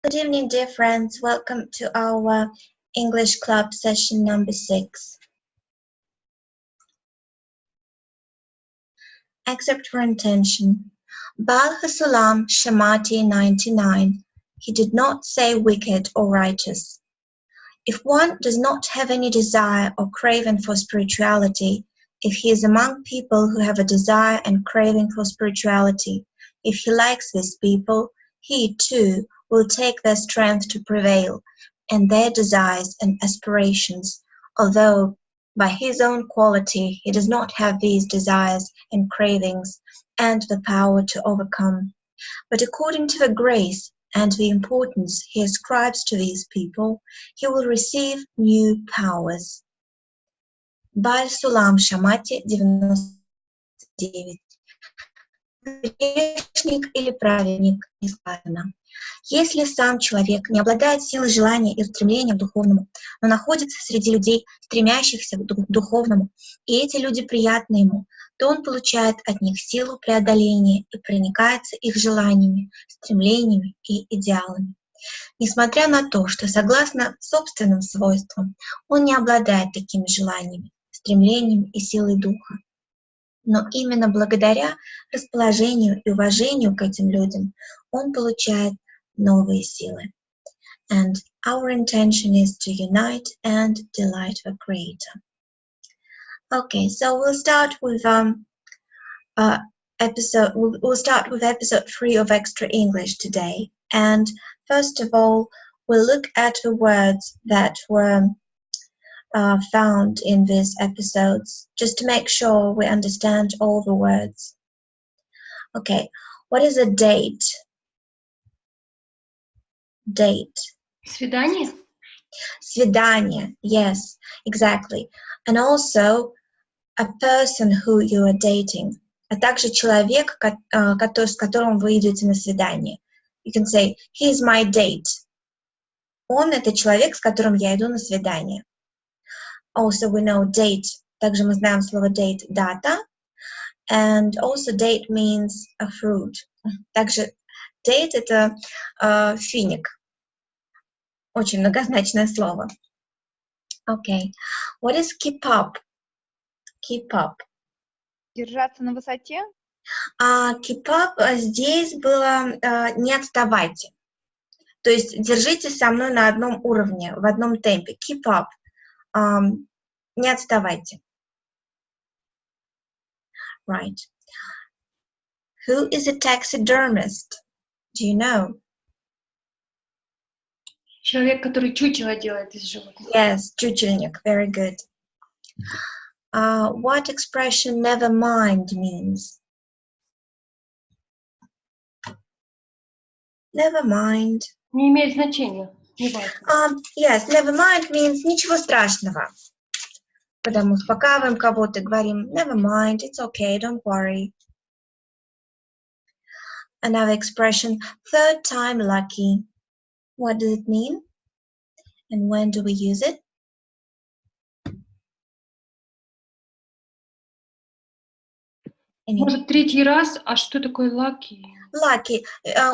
Good evening, dear friends. Welcome to our English Club session number 6. Except for intention. Bal Hasulam Shamati 99. He did not say wicked or righteous. If one does not have any desire or craving for spirituality, if he is among people who have a desire and craving for spirituality, if he likes these people, he too will take their strength to prevail, and their desires and aspirations, although by his own quality he does not have these desires and cravings and the power to overcome. But according to the grace and the importance he ascribes to these people, he will receive new powers. Баль Сулам Шамати 99. Грешник или праведник, не сказано. Если сам человек не обладает силой желания и стремления к духовному, но находится среди людей, стремящихся к духовному, и эти люди приятны ему, то он получает от них силу преодоления и проникается их желаниями, стремлениями и идеалами. Несмотря на то, что согласно собственным свойствам он не обладает такими желаниями, стремлениями и силой духа. Но именно благодаря расположению и уважению к этим людям он получает новые силы. And our intention is to unite and delight the Creator. Okay, so we'll start with episode 3 of Extra English today. And first of all, we'll look at the words that were found in these episodes, just to make sure we understand all the words. Okay, what is a date? Date. Свидание? Свидание, yes, exactly. And also a person who you are dating, а также человек, с которым вы идете на свидание. You can say, he is my date. Он — это человек, с которым я иду на свидание. Also, we know date. Также мы знаем слово date — дата. And also date means a fruit. Также date — это финик. Очень многозначное слово. Okay. What is keep up? Keep up. Держаться на высоте? Keep up здесь было не отставайте. То есть держитесь со мной на одном уровне, в одном темпе. Keep up. Не отставайте. Right. Who is a taxidermist? Do you know? Человек, который чучело делает из животных. Yes, чучельник. Very good. What expression never mind means? Never mind. Не имеет значения. Не важно. Yes, never mind means ничего страшного. Когда мы успокаиваем кого-то, говорим never mind, it's okay, don't worry. Another expression, third time lucky. What does it mean? And when do we use it? Может, третий раз, а что такое lucky? Lucky,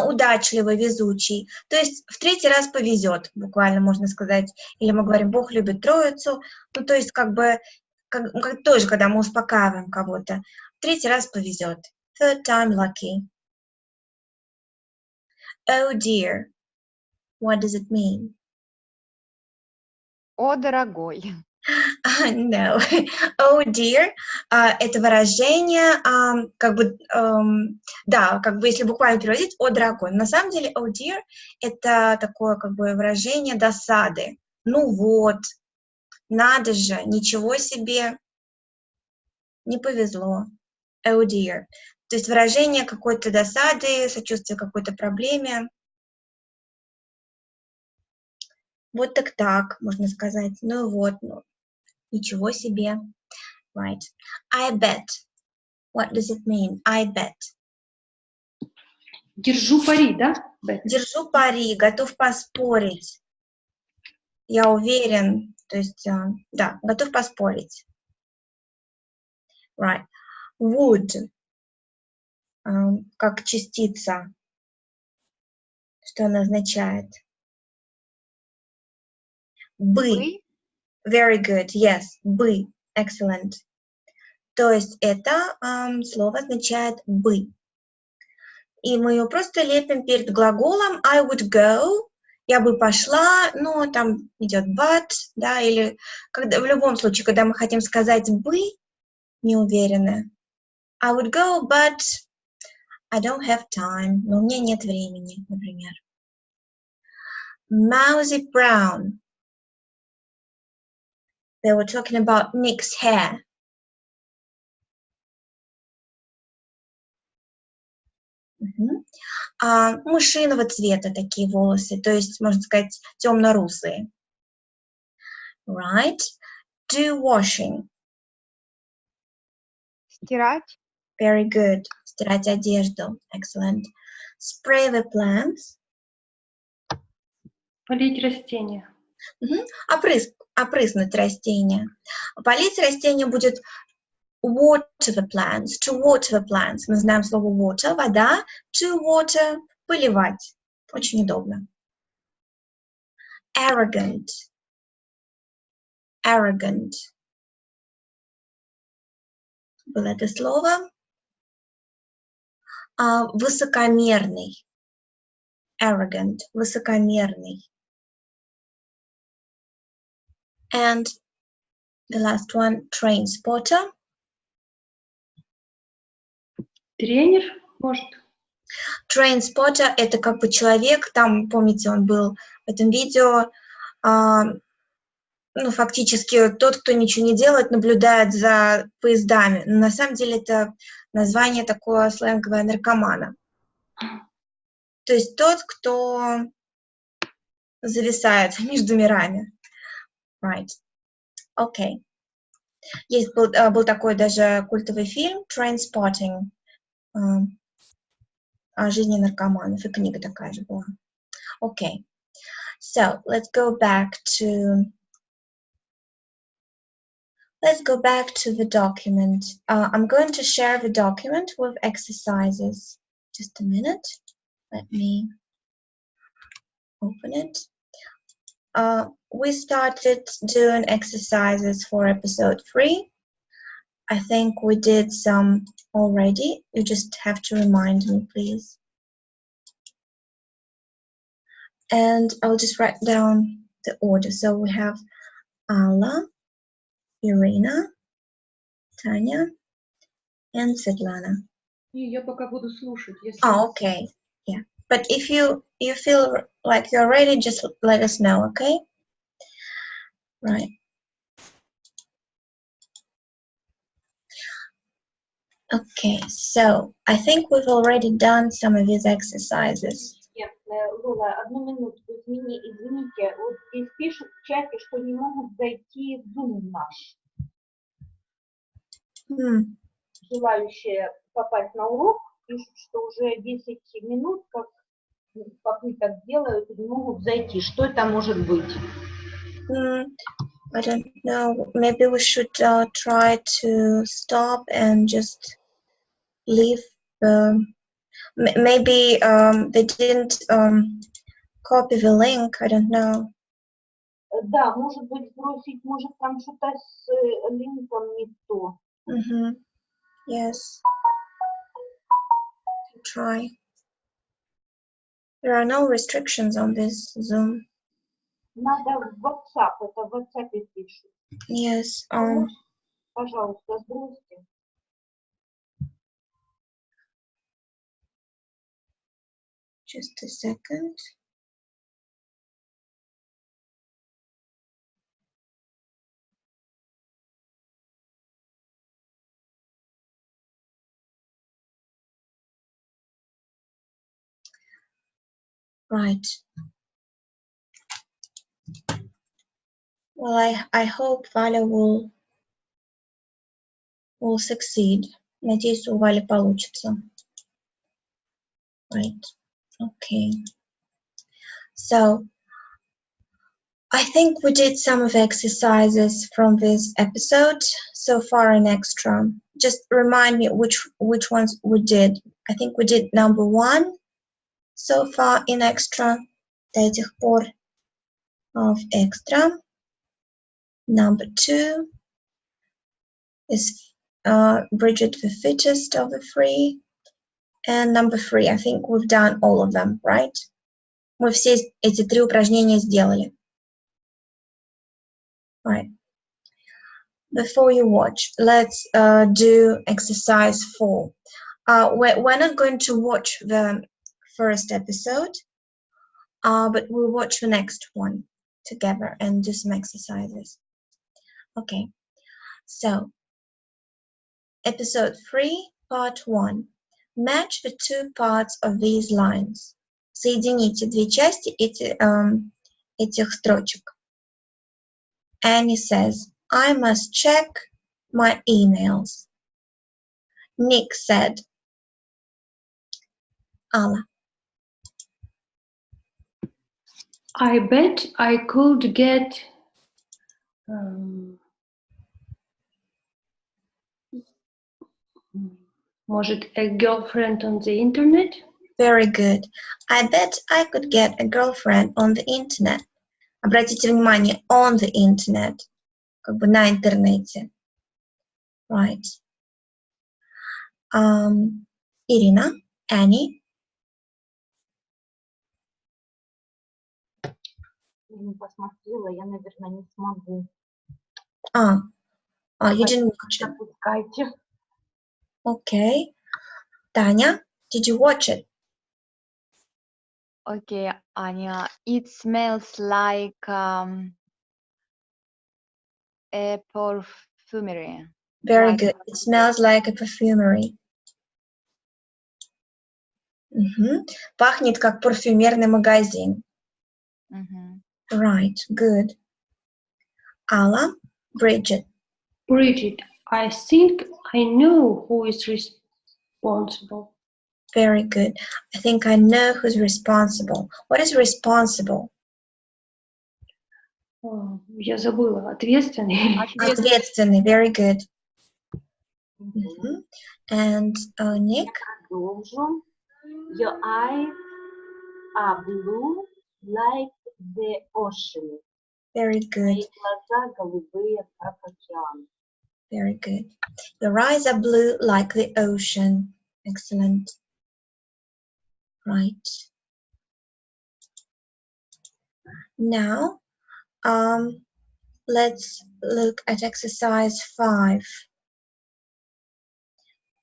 удачливый, везучий. То есть в третий раз повезет, буквально можно сказать. Или мы говорим, Бог любит троицу. Ну, то есть как тоже, когда мы успокаиваем кого-то. В третий раз повезет. Third time lucky. Oh dear. What does it mean? О, дорогой. No. Oh dear. Это выражение, да, если буквально переводить, о, дорогой. На самом деле, oh dear, это такое, выражение досады. Ну вот, надо же, ничего себе, не повезло. Oh dear. То есть выражение какой-то досады, сочувствия какой-то проблеме. Вот так, можно сказать. Ну вот, ничего себе. Right. I bet. What does it mean? I bet. Держу пари, да? Держу пари, готов поспорить. Я уверен, то есть, да, готов поспорить. Right. Would. Как частица. Что она означает? Бы. Вы? Very good. Yes. Бы. Excellent. То есть это слово означает бы. И мы ее просто лепим перед глаголом I would go. Я бы пошла, но там идет but, да, или когда, в любом случае, когда мы хотим сказать бы, не уверены. I would go, but I don't have time. Но у меня нет времени, например. Mousy brown. They were talking about Nick's hair. Мышиного цвета такие волосы, то есть, можно сказать, темно-русые. Right. Do washing. Стирать? Very good. Стирать одежду. Excellent. Spray the plants. Полить растения. Опрыснуть растения. Полить растения будет water the plants. To water the plants. Мы знаем слово water, вода. To water, поливать. Очень удобно. Arrogant. Arrogant. Было это слово. Высокомерный. Arrogant. Высокомерный. And the last one, train spotter. Тренер, может? Train spotter – это как бы человек, там, помните, он был в этом видео, фактически тот, кто ничего не делает, наблюдает за поездами. Но на самом деле это название такое сленговое наркомана. То есть тот, кто зависает между мирами. Right. Okay. Есть был такой даже культовый фильм Trainspotting о жизни наркоманов, и книга такая же была. Okay. So let's go back to the document. I'm going to share the document with exercises. Just a minute. Let me open it. We started doing exercises for episode 3. I think we did some already. You just have to remind me, please. And I'll just write down the order. So we have Alla, Irina, Tanya, and Svetlana. Я пока буду слушать. Okay. Yeah. But if you feel like you're ready, just let us know, okay? Right. Okay, so I think we've already done some of these exercises. Лола, одну минутку, извините, вот здесь пишут в чате, что не могут зайти в Zoom наш. Желающие попасть на урок пишут, что уже 10 минут, как попыток делают, и не могут зайти. Что это может быть? I don't know. Maybe we should try to stop and just leave. Maybe they didn't copy the link. I don't know. Да, может быть, сбросить, может, там что-то с линком не то. Yes. Try. There are no restrictions on this Zoom. Надо в WhatsApp, это в WhatsApp пишут. Yes. Пожалуйста, сбросьте. Just a second. Right. Well, I hope Vaля will succeed. Надеюсь, у Вали получится. Right. Okay. So, I think we did some of the exercises from this episode so far in extra. Just remind me which ones we did. I think we did number 1, so far in extra. До этих пор of extra. Number 2 is Bridget the fittest of the 3. And number 3, I think we've done all of them, right? Мы все эти 3 упражнения сделали. Right. Before you watch, let's do exercise 4. We're not going to watch the first episode, but we'll watch the next one together and do some exercises. Okay, so episode 3, part 1. Match the 2 parts of these lines. Соедините 2 части этих строчек. Annie says, I must check my emails. Nick said, Alla. I bet I could get может, a girlfriend on the internet? Very good. I bet I could get a girlfriend on the internet. Обратите внимание, on the internet, как бы на интернете. Right. Ирина, Annie. Я не посмотрела, я, наверное, не смогу. You didn't watch it. Запускайте. Okay. Таня, did you watch it? Okay, Anya, it smells like a perfumery. Very Like- good. It smells like a perfumery. Пахнет как парфюмерный магазин. Мгм. Right, good. Alla, Bridget. Bridget, I think I know who is responsible. Very good. I think I know who's responsible. What is responsible? Я забыла, ответственный. Ответственный. Very good. And Nick? Продолжу. Your eyes are blue like the ocean. Very good. Твои глаза голубые, как океан. Very good. Your eyes are blue like the ocean. Excellent. Right. Now, let's look at exercise 5.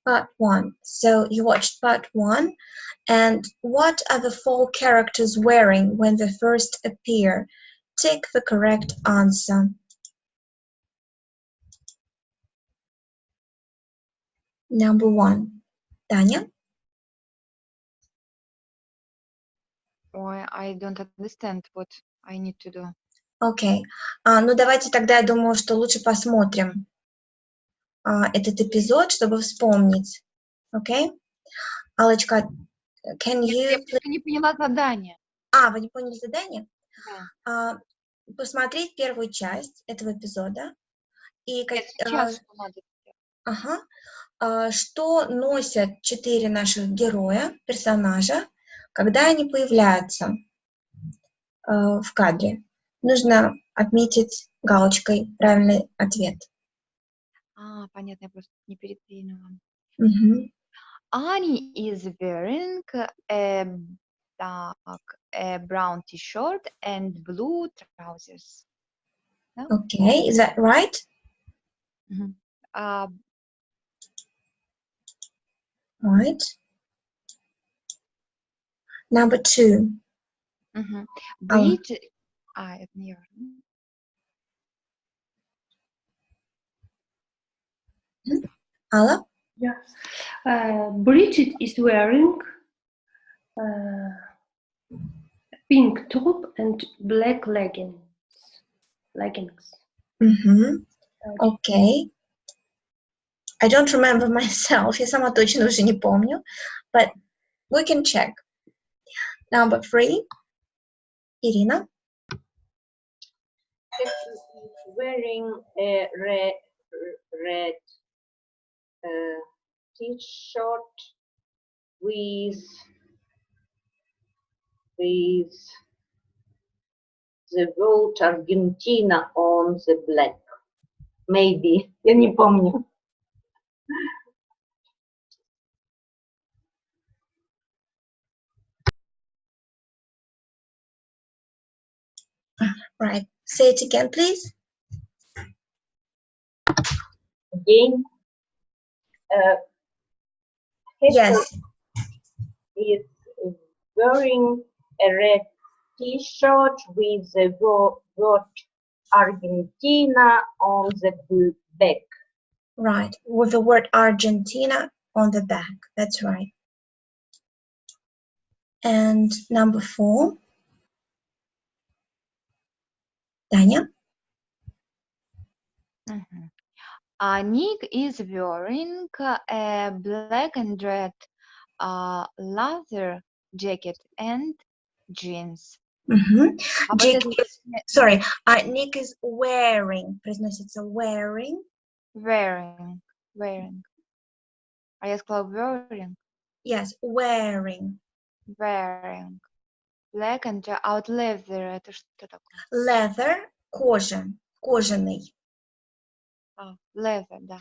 Part 1. So you watched part 1. And what are the 4 characters wearing when they first appear? Tick the correct answer. Number 1. Tanya? Ой, I don't understand what I need to do. Окей. Ну, давайте тогда, я думаю, что лучше посмотрим этот эпизод, чтобы вспомнить. Окей? Аллочка, can you... Я просто не поняла задание. Вы не поняли задание? Да. Посмотреть первую часть этого эпизода. И Нет, сейчас что надо? что носят 4 наших героя, персонажа, когда они появляются в кадре. Нужно отметить галочкой правильный ответ. Понятно, я просто не передвинула. Мгм. Annie is wearing a brown t-shirt and blue trousers. Okay, is that right? Right. Number 2. Bridget, это не важно. Alla? Yeah. Bridget is wearing a pink top and black leggings. Okay. I don't remember myself. Я сама точно уже не помню. But we can check. Number 3. Irina? Wearing a red t-shirt with with the word Argentina on the black. Maybe. Я не помню. Right. Say it again, please. Again. Yes. Is wearing a red t-shirt with the word Argentina on the back. Right. With the word Argentina on the back. That's right. And number 4. Tanya? Nick is wearing a black and red leather jacket and jeans. А вот это Sorry, Nick is wearing. Произносится wearing. wearing. А я сказала wearing. Yes, wearing. Wearing. Black and red. А вот leather это что такое? Leather, кожа, кожаный. Leather, да.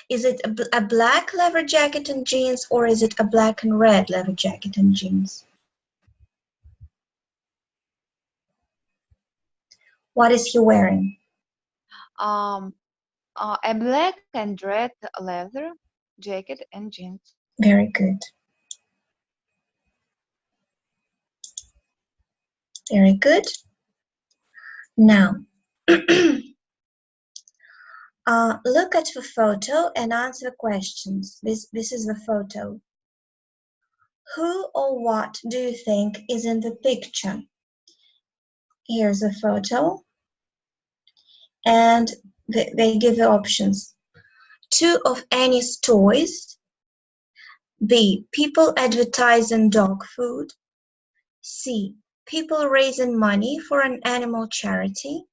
Is it a black leather jacket and jeans, or is it a black and red leather jacket and jeans? What is he wearing? A black and red leather jacket and jeans. Very good. Very good. Now, look at the photo and answer questions. This is the photo. Who or what do you think is in the picture? Here's a photo. And they give the options. 2 of Annie's toys. B, people advertising dog food. C, people raising money for an animal charity.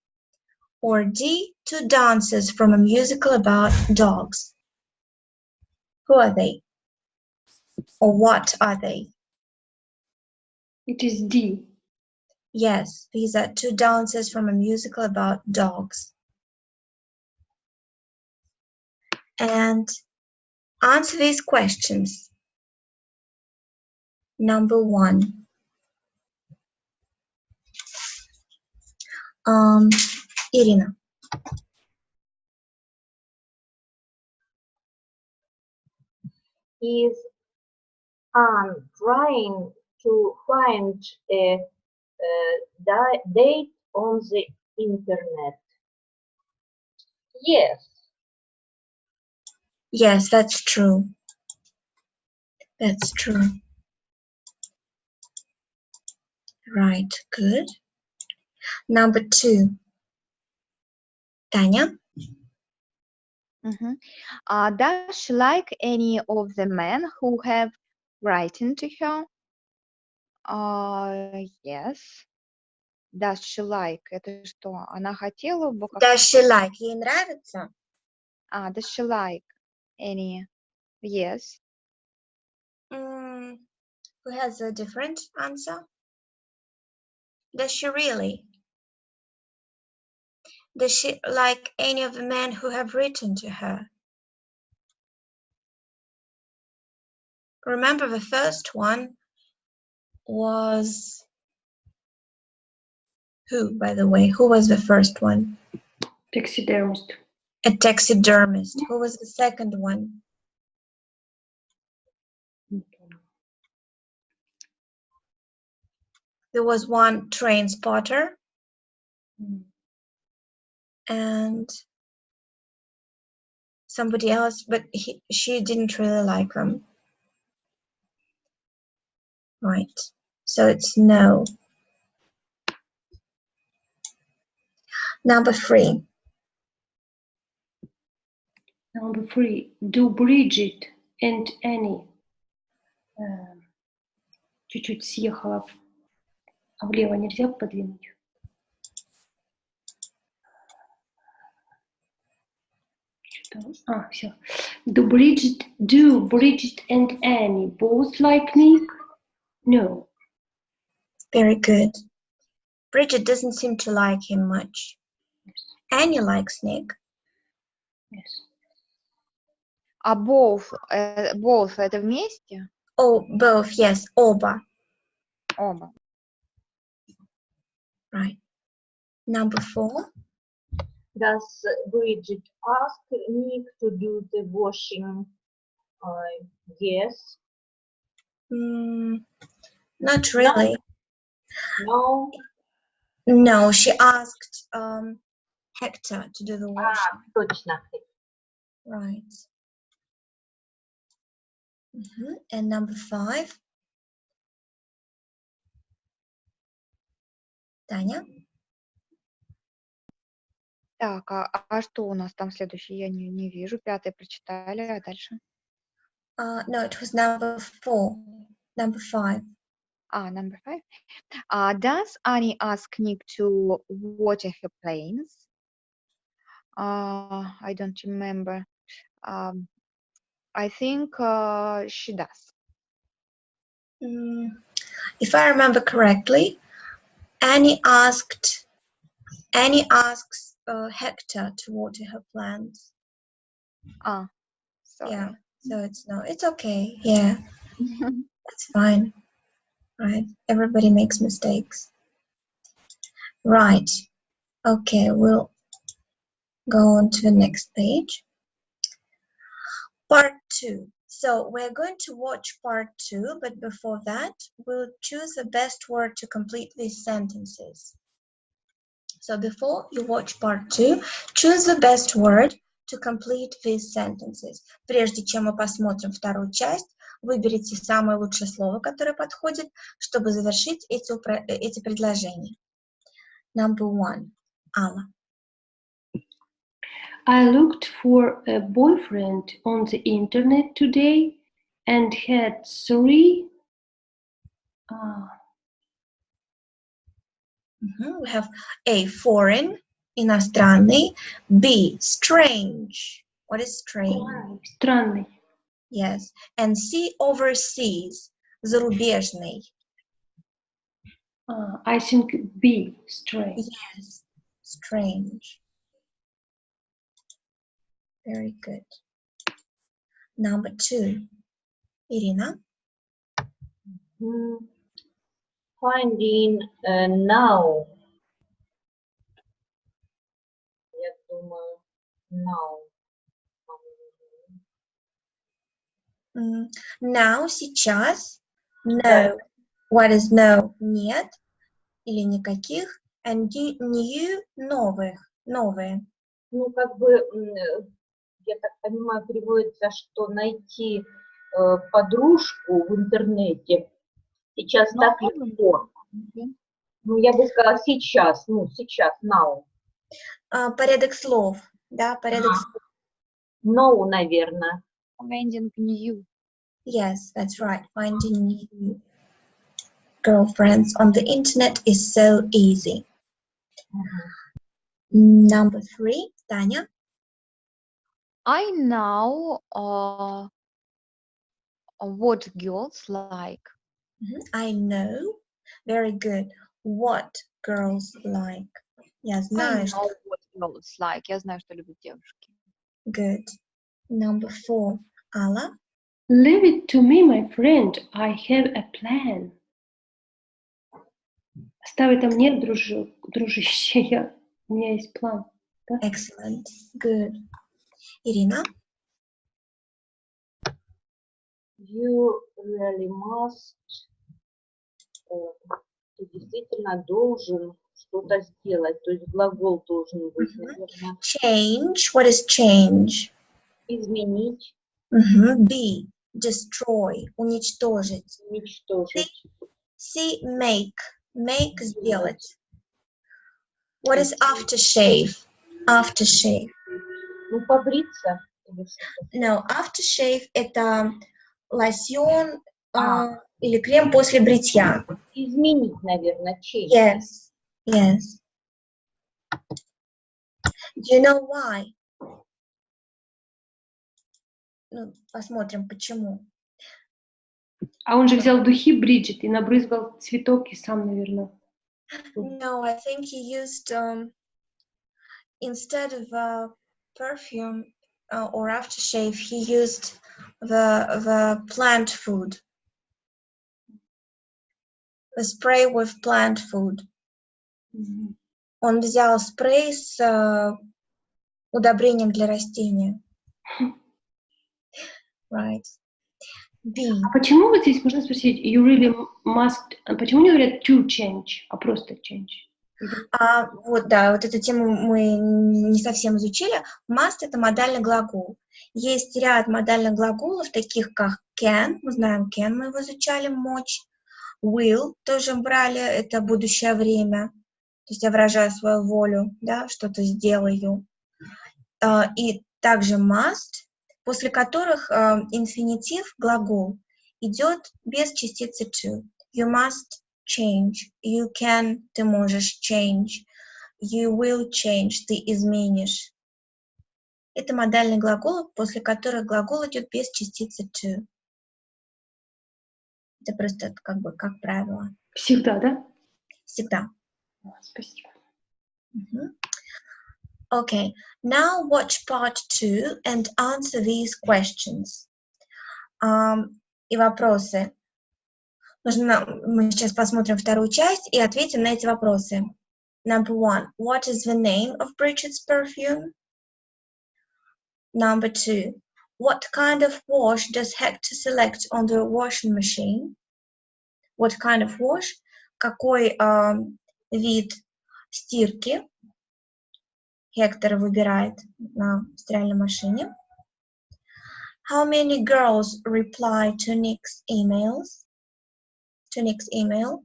Or D, 2 dancers from a musical about dogs. Who are they? Or what are they? It is D. Yes, these are 2 dancers from a musical about dogs. And answer these questions. Number 1. Irina. Is trying to find a date on the internet. Yes. Yes, that's true. That's true. Right, good. Number 2. Tanya? Does she like any of the men who have written to her? Yes. Does she like? Это что? Она хотела бы как... Does she like? Ей нравится? Does she like any? Yes. Who has a different answer? Does she really? Does she like any of the men who have written to her? Remember, the first one was who, by the way? Who was the first one? Taxidermist. A taxidermist. Who was the second one? There was one train spotter. And somebody else, but she didn't really like them. Right. So it's no. Number 3. Number 3. Do Bridget and Annie. Чуть-чуть съехала. Влево нельзя подвинуть? Все. Do Bridget and Annie both like Nick? No. Very good. Bridget doesn't seem to like him much. Annie likes Nick. Yes. А both это вместе? Oh, both, yes, оба. Оба. Right. Number 4. Does Bridget ask Nick to do the washing? Yes. Not really. No. No, she asked Hector to do the washing. Точно. Right. And number 5. Таня? Так, а что у нас там следующее? Я не вижу. 5 прочитали, а дальше? No, it was number 4. Number 5. Number 5. Does Annie ask Nick to water her plants? I don't remember. I think she does. If I remember correctly, Annie asks Hector to water her plants. Sorry. Yeah, so it's okay. Yeah, that's fine. Right, everybody makes mistakes. Right, okay, we'll go on to the next page. Part 2. So we're going to watch part 2, but before that, we'll choose the best word to complete these sentences. So before you watch part 2, choose the best word to complete these sentences. Прежде чем мы посмотрим вторую часть, выберите самое лучшее слово, которое подходит, чтобы завершить эти предложения. Number 1. Алла. I looked for a boyfriend on the internet today and had 3. We have A, foreign, иностранный. B, strange. What is strange? Странный. Yes. And C, overseas, зарубежный. I think B, strange. Yes, strange. Very good. Number 2. Irina. Finding now. Я думаю, now. Now, сейчас. No. What is no? Нет. Или никаких. And new, новых. Новые. Ну, как бы, я так понимаю, переводится, что найти подружку в интернете сейчас так легко. Ну, я бы сказала сейчас, now. Порядок слов. Да, порядок слов. No, наверное. Finding new. Yes, that's right. Finding new girlfriends on the internet is so easy. Number 3, Tanya. I know what girls like. I know. Very good. What girls like. Я I знаю, know what girls like. Я знаю, что любят девушки. Good. Number 4, Alla. Leave it to me, my friend. I have a plan. Оставь это мне, дружище. У меня есть план. Да? Excellent. Good. Irina. You really must. Ты действительно должен что-то сделать. То есть глагол должен быть, наверное. Change. What is change? Изменить, B. Destroy. Уничтожить. уничтожить. C. Make. Make. Сделать. What is aftershave? Aftershave. Ну, побриться. Или что-то. No, aftershave это лосьон или крем после бритья. Изменить, наверное, change. Yes, yes. Do you know why? Ну, посмотрим, почему. А он же взял духи Бриджит и набрызгал цветок и сам, наверное. No, I think he used instead of perfume or aftershave, he used the plant food, the spray with plant food. Он взял спрей с удобрением для растения. Right. B. А почему вот здесь, можно спросить, you really must, почему не говорят to change, а просто change? Вот, да, вот эту тему мы не совсем изучили. Must — это модальный глагол. Есть ряд модальных глаголов, таких как can, мы знаем can, мы его изучали, мочь. Will тоже брали, это будущее время. То есть я выражаю свою волю, да, что-то сделаю. И также must, после которых инфинитив, глагол, идет без частицы to. You must change. You can, ты можешь change. You will change, ты изменишь. Это модальные глаголы, после которых глагол идет без частицы to. Это просто как бы как правило. Всегда, да? Всегда. Спасибо. Okay, now watch part 2 and answer these questions. И вопросы. Мы сейчас посмотрим вторую часть и ответим на эти вопросы. Number 1. What is the name of Bridget's perfume? Number 2. What kind of wash does Hector select on the washing machine? What kind of wash? Какой вид стирки Хектор выбирает на стиральной машине? How many girls reply to Nick's emails? To Nick's email?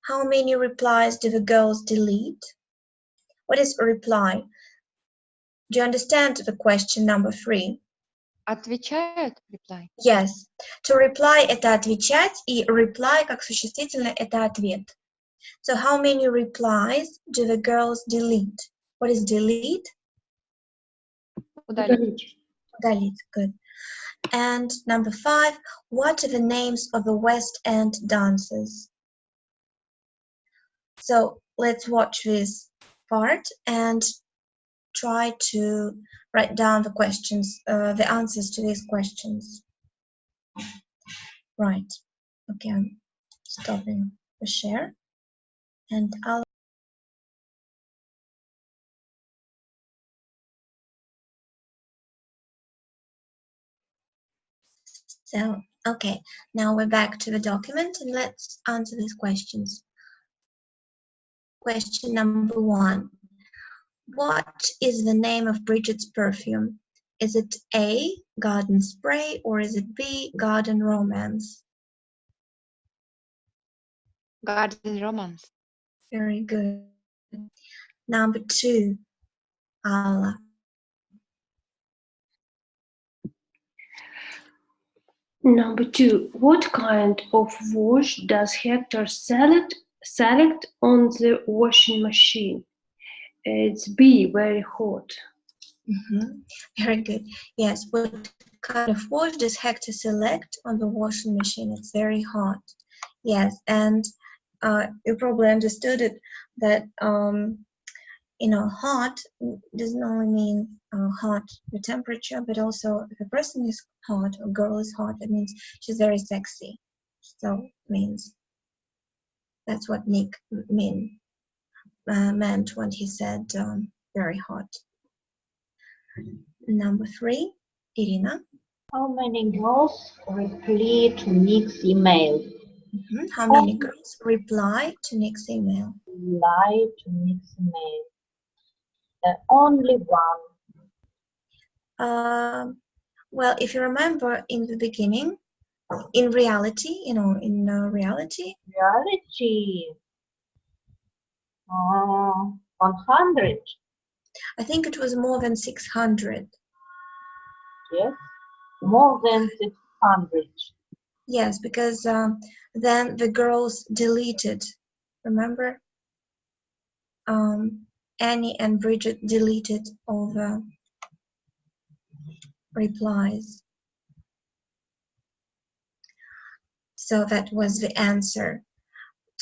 How many replies do the girls delete? What is a reply? Do you understand the question number 3? Отвечают, reply. Yes. To reply – это отвечать, и reply как существительное – это ответ. So how many replies do the girls delete? What is delete? Удалить. Удалить, good. And number 5, what are the names of the West End dancers? So let's watch this part and try to write down the questions, the answers to these questions. Right. Okay, I'm stopping the share and I'll. So, okay, now we're back to the document and let's answer these questions. Question number 1. What is the name of Bridget's perfume? Is it A, Garden Spray, or is it B, Garden Romance? Garden Romance. Very good. Number 2, Ala. Number 2. What kind of wash does Hector select on the washing machine? It's B, very hot. Very good. Yes, what kind of wash does Hector select on the washing machine? It's very hot. Yes, and you probably understood it that hot doesn't only mean hot the temperature, but also if a person is hot, a girl is hot, it means she's very sexy. So it means that's what Nick meant when he said very hot. Number 3, Irina. How many girls reply to Nick's email? How many girls reply to Nick's email? Reply to Nick's email. Only one. Well, if you remember in the beginning, in reality, reality. Reality. 100. I think it was more than 600. Yes, more than 600. Yes, because then the girls deleted. Remember? Annie and Bridget deleted all the replies. So that was the answer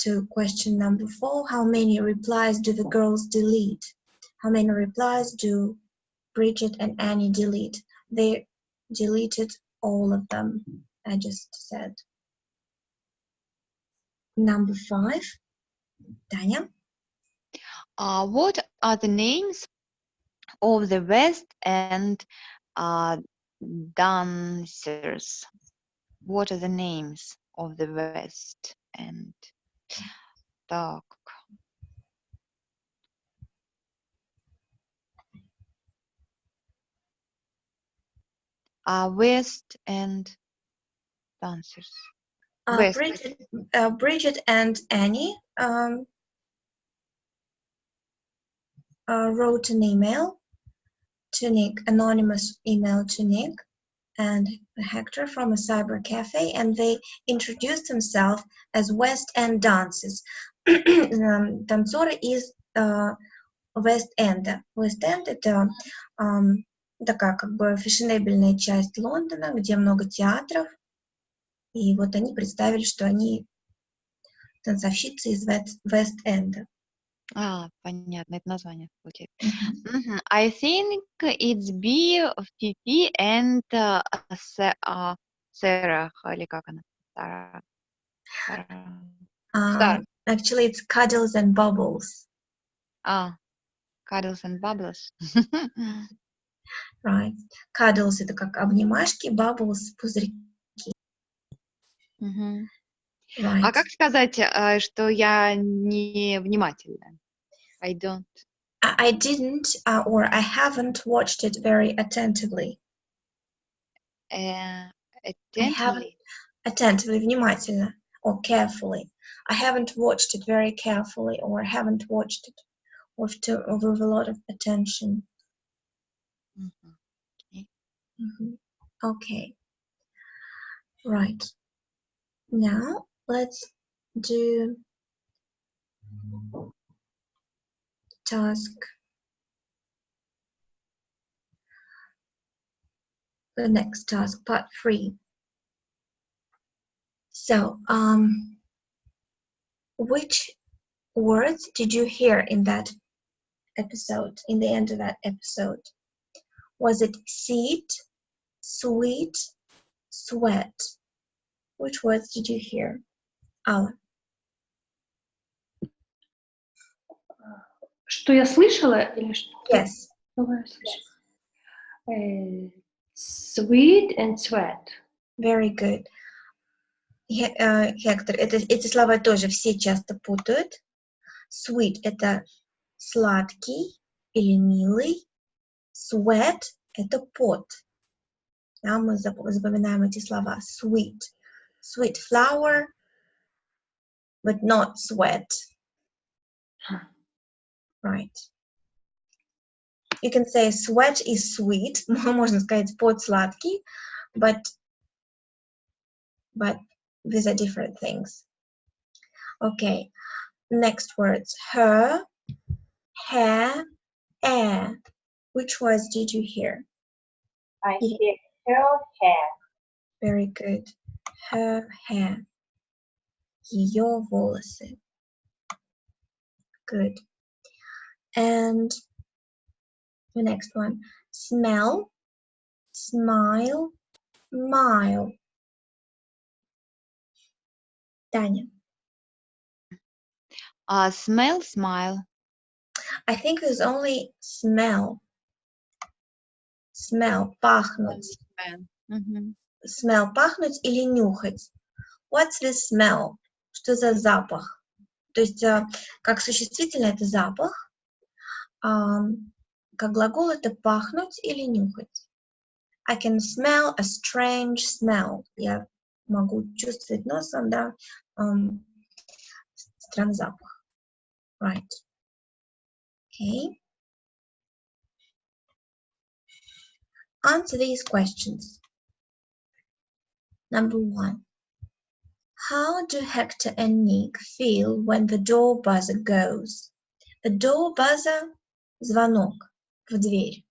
to question number 4. How many replies do the girls delete? How many replies do Bridget and Annie delete? They deleted all of them, I just said. Number 5. Tanya? What are the names of the West End dancers? What are the names of the West End? Так. West End dancers. West. Bridget and Annie wrote an email to Nick, anonymous email to Nick and Hector from a cyber cafe, and they introduced themselves as West End dancers. Танцоры из West End. West End это такая как бы фешенебельная часть Лондона, где много театров. И вот они представили, что они танцовщицы из West End. Понятно, это название получается. I think it's B, Fifi and Sarah, или как она? Sarah. Actually, it's Cuddles and Bubbles. Cuddles and Bubbles. Right. Cuddles это как обнимашки, Bubbles пузырьки. Right. А как сказать, что я не внимательна? I don't. I didn't or I haven't watched it very attentively. Attentively. Attentively, внимательно, or carefully. I haven't watched it very carefully, or I haven't watched it with a lot of attention. Okay. Okay. Right. Now let's do task. The next task, part 3. So, which words did you hear in that episode, in the end of that episode? Was it seat, sweet, sweat? Which words did you hear? Алла. Что я слышала или что? Yes. Sweet and sweat. Very good. Hector, эти слова тоже все часто путают. Sweet – это сладкий или милый. Sweat – это пот. Да, мы запоминаем эти слова. Sweet. Sweet flower, but not sweat. Right. You can say sweat is sweet. Можно сказать пот сладкий, but these are different things. Okay. Next words. Her, hair, air. Which words did you hear? I hear her hair. Very good. Her hair. Ее волосы. Good. And the next one. Smell, smile, mile. Tanya. Smell, smile. I think there's only smell. Smell, пахнуть. Smell, пахнуть или нюхать. What's the smell? Что за запах? То есть, как существительное это запах, как глагол это пахнуть или нюхать. I can smell a strange smell. Я могу чувствовать носом, да, странный запах. Right. Okay. Answer these questions. Number 1. How do Hector and Nick feel when the door buzzer goes? The door buzzer – звонок в дверь.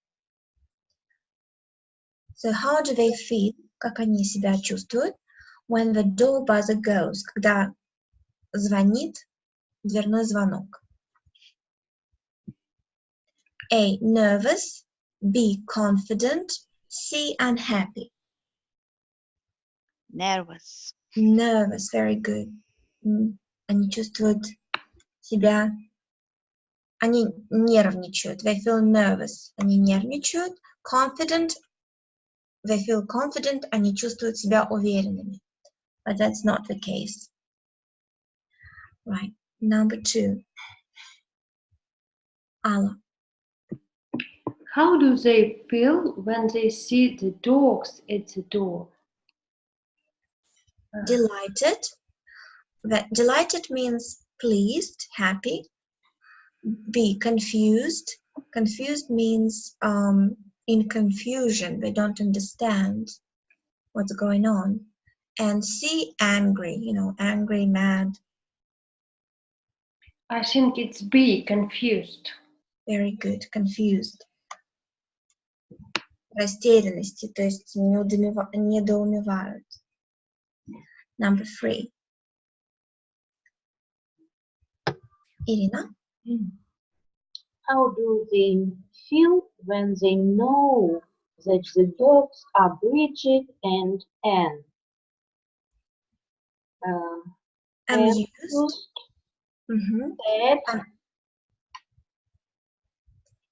So how do they feel? Как они себя чувствуют When the door buzzer goes, когда звонит дверной звонок. A. Nervous. B. Confident. C. Unhappy. Nervous. Nervous, very good. Они чувствуют себя, они нервничают. They feel nervous. Они нервничают. Confident. They feel confident. Они чувствуют себя уверенными. But that's not the case. Right. Number 2. Alla. How do they feel when they see the dogs at the door? Delighted. Delighted means pleased, happy. B. Confused. Confused means in confusion. They don't understand what's going on. And C. Angry. Angry, mad. I think it's B, confused. Very good. Confused. Растерянности, то есть недоумевают. Number 3. Irina? How do they feel when they know that the dogs are Bridget and Anne? Amused. Sad,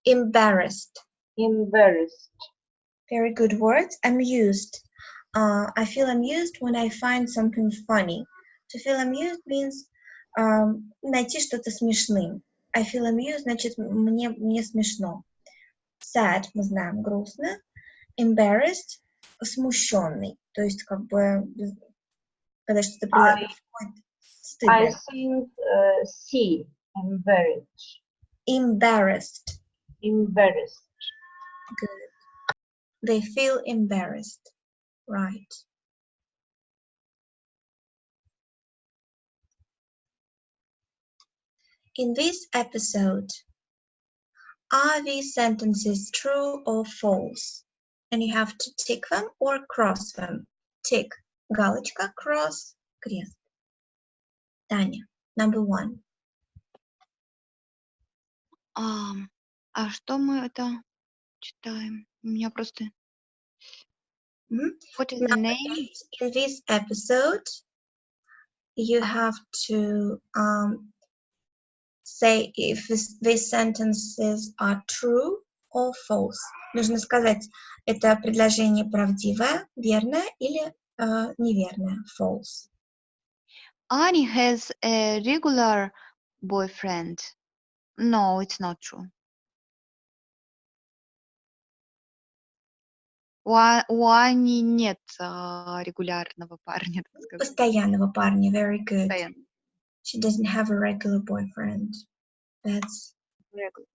Embarrassed. embarrassed. Very good words. Amused. I feel amused when I find something funny. To feel amused means найти что-то смешным. I feel amused, значит, мне смешно. Sad, мы знаем, грустно. Embarrassed, смущенный. То есть, как бы, когда что-то происходит, I стыдно. think C, embarrassed. Embarrassed. Embarrassed. Good. They feel embarrassed. Right. In this episode, are these sentences true or false? And you have to tick them or cross them. Tick, галочка, cross, крест. Таня, number 1. А что мы это читаем? У меня просто... What is the Number name? 8. In this episode, you have to say if these sentences are true or false. Нужно сказать, это предложение правдивое, верное или неверное, false. Annie has a regular boyfriend. No, it's not true. У Ани нет регулярного парня, так сказать. Постоянного парня, very good. Постоянно. She doesn't have a regular boyfriend. That's Regular.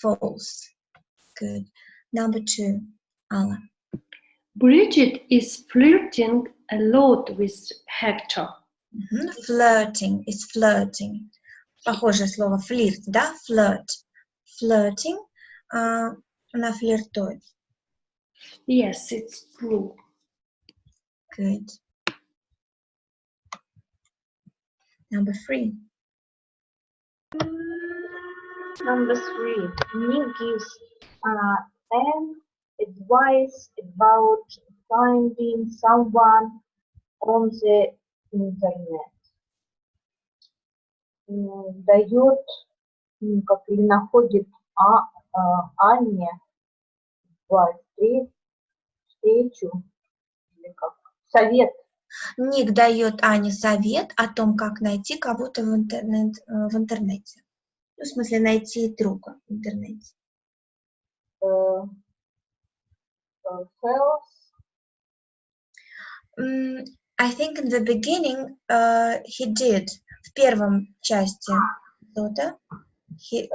false. Good. Number 2, Alla. Bridget is flirting a lot with Hector. Flirting is flirting. Похожее слово флирт, да? Flirt. Flirting. Она флиртует. Yes, it's true. Good. Number 3. Number 3. Nick gives Anne advice about finding someone on the internet. Дает, как или находит Анне встречу, или как, совет. Ник дает Ане совет о том, как найти кого-то в интернете. Ну, в смысле, найти друга в интернете. I think in the beginning he did. В первом части что-то. He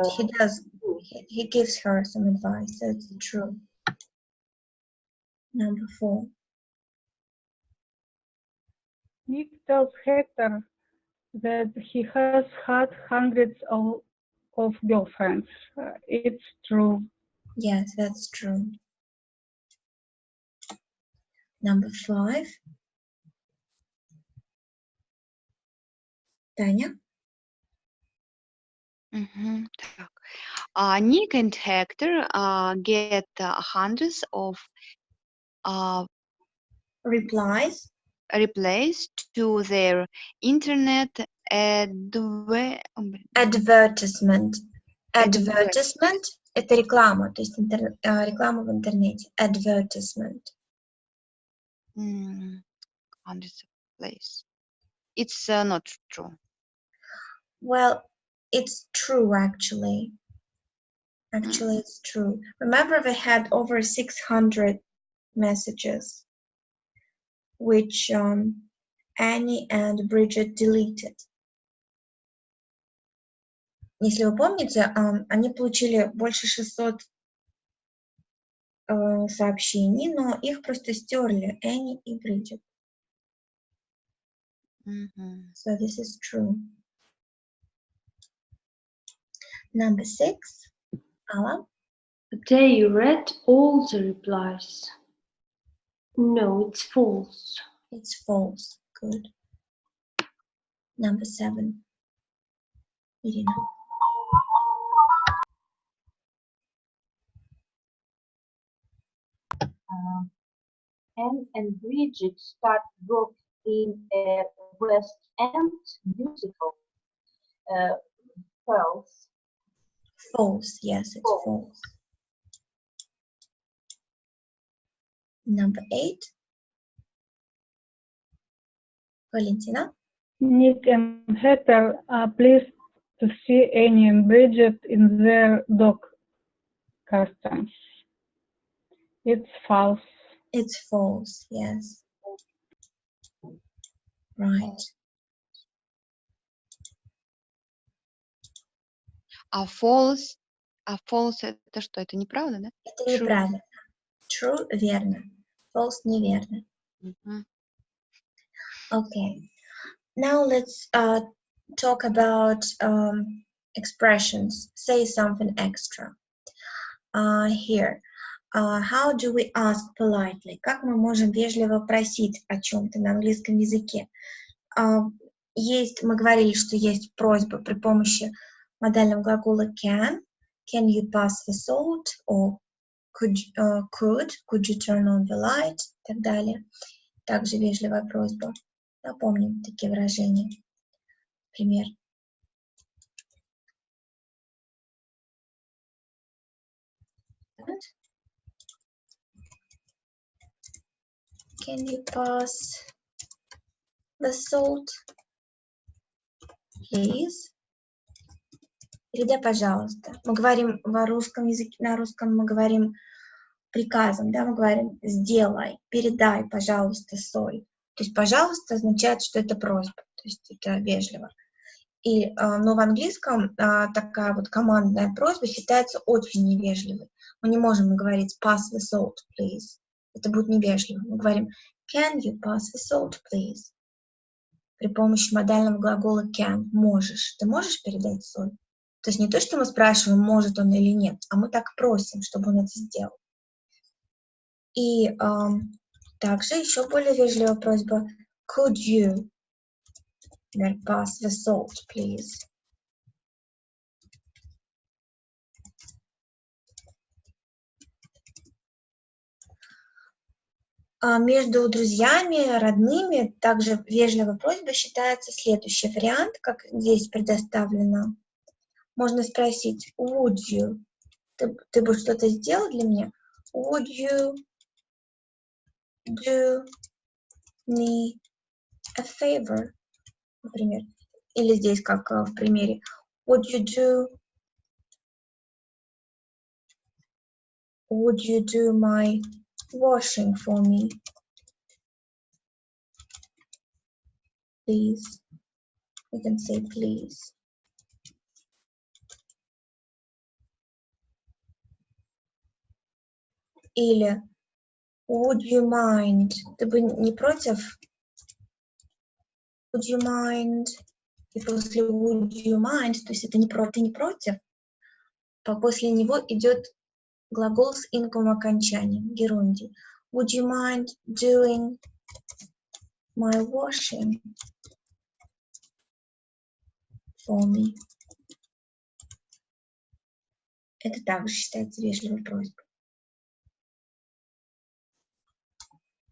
gives her some advice. So it's true. Number 4. Nick tells Hector that he has had hundreds of girlfriends. It's true. Yes, that's true. Number 5. Таня? Так. Nick and Hector get hundreds of Replies. replies to their internet Advertisement. Advertisement – это реклама, то есть реклама в интернете. Advertisement. Hundreds of replies. It's not true. Well, it's true actually. Actually, it's true. Remember, we had over 600 messages, which Annie and Bridget deleted. Если вы помните, они получили больше 600 сообщений, но их просто стерли, Annie и Bridget. So this is true. Number 6, Ala. They read all the replies. No, it's false. It's false. Good. Number 7, Irina. Anne and Bridget start work in a West End musical. False. False, yes, it's false. Number 8, Valentina. Nick and Hector are pleased to see Annie and Bridget in their dog costumes. It's false. It's false, yes. Right. False это что? Это неправда, да? Это неправильно. True – верно. False – неверно. Okay. Now let's talk about expressions. Say something extra. Here. How do we ask politely? Как мы можем вежливо просить о чем-то на английском языке? Мы говорили, что есть просьба при помощи модального глагола can. Can you pass the salt? Or could you turn on the light? И так далее. Также вежливая просьба. Напомним такие выражения. Пример. Can you pass the salt, please? Передай, пожалуйста. Мы говорим в русском языке, на русском мы говорим приказом, да, мы говорим сделай, передай, пожалуйста, соль. То есть, пожалуйста, означает, что это просьба, то есть это вежливо. Но в английском такая вот командная просьба считается очень невежливой. Мы не можем говорить pass the salt, please. Это будет невежливо. Мы говорим can you pass the salt, please? При помощи модального глагола can. Можешь. Ты можешь передать соль? То есть не то, что мы спрашиваем, может он или нет, а мы так просим, чтобы он это сделал. И также еще более вежливая просьба could you pass the salt, please? Между друзьями, родными также вежливая просьба считается следующий вариант, как здесь предоставлено. Можно спросить would you? Ты бы что-то сделал для меня? Would you do me a favor? Например. Или здесь, как в примере. Would you do my washing for me? Please. You can say please. Или would you mind? Ты бы не против? Would you mind? И после would you mind, то есть это не ты не против, после него идет глагол с инковым окончанием, герундий. Would you mind doing my washing? for me. Это также считается вежливой просьбой.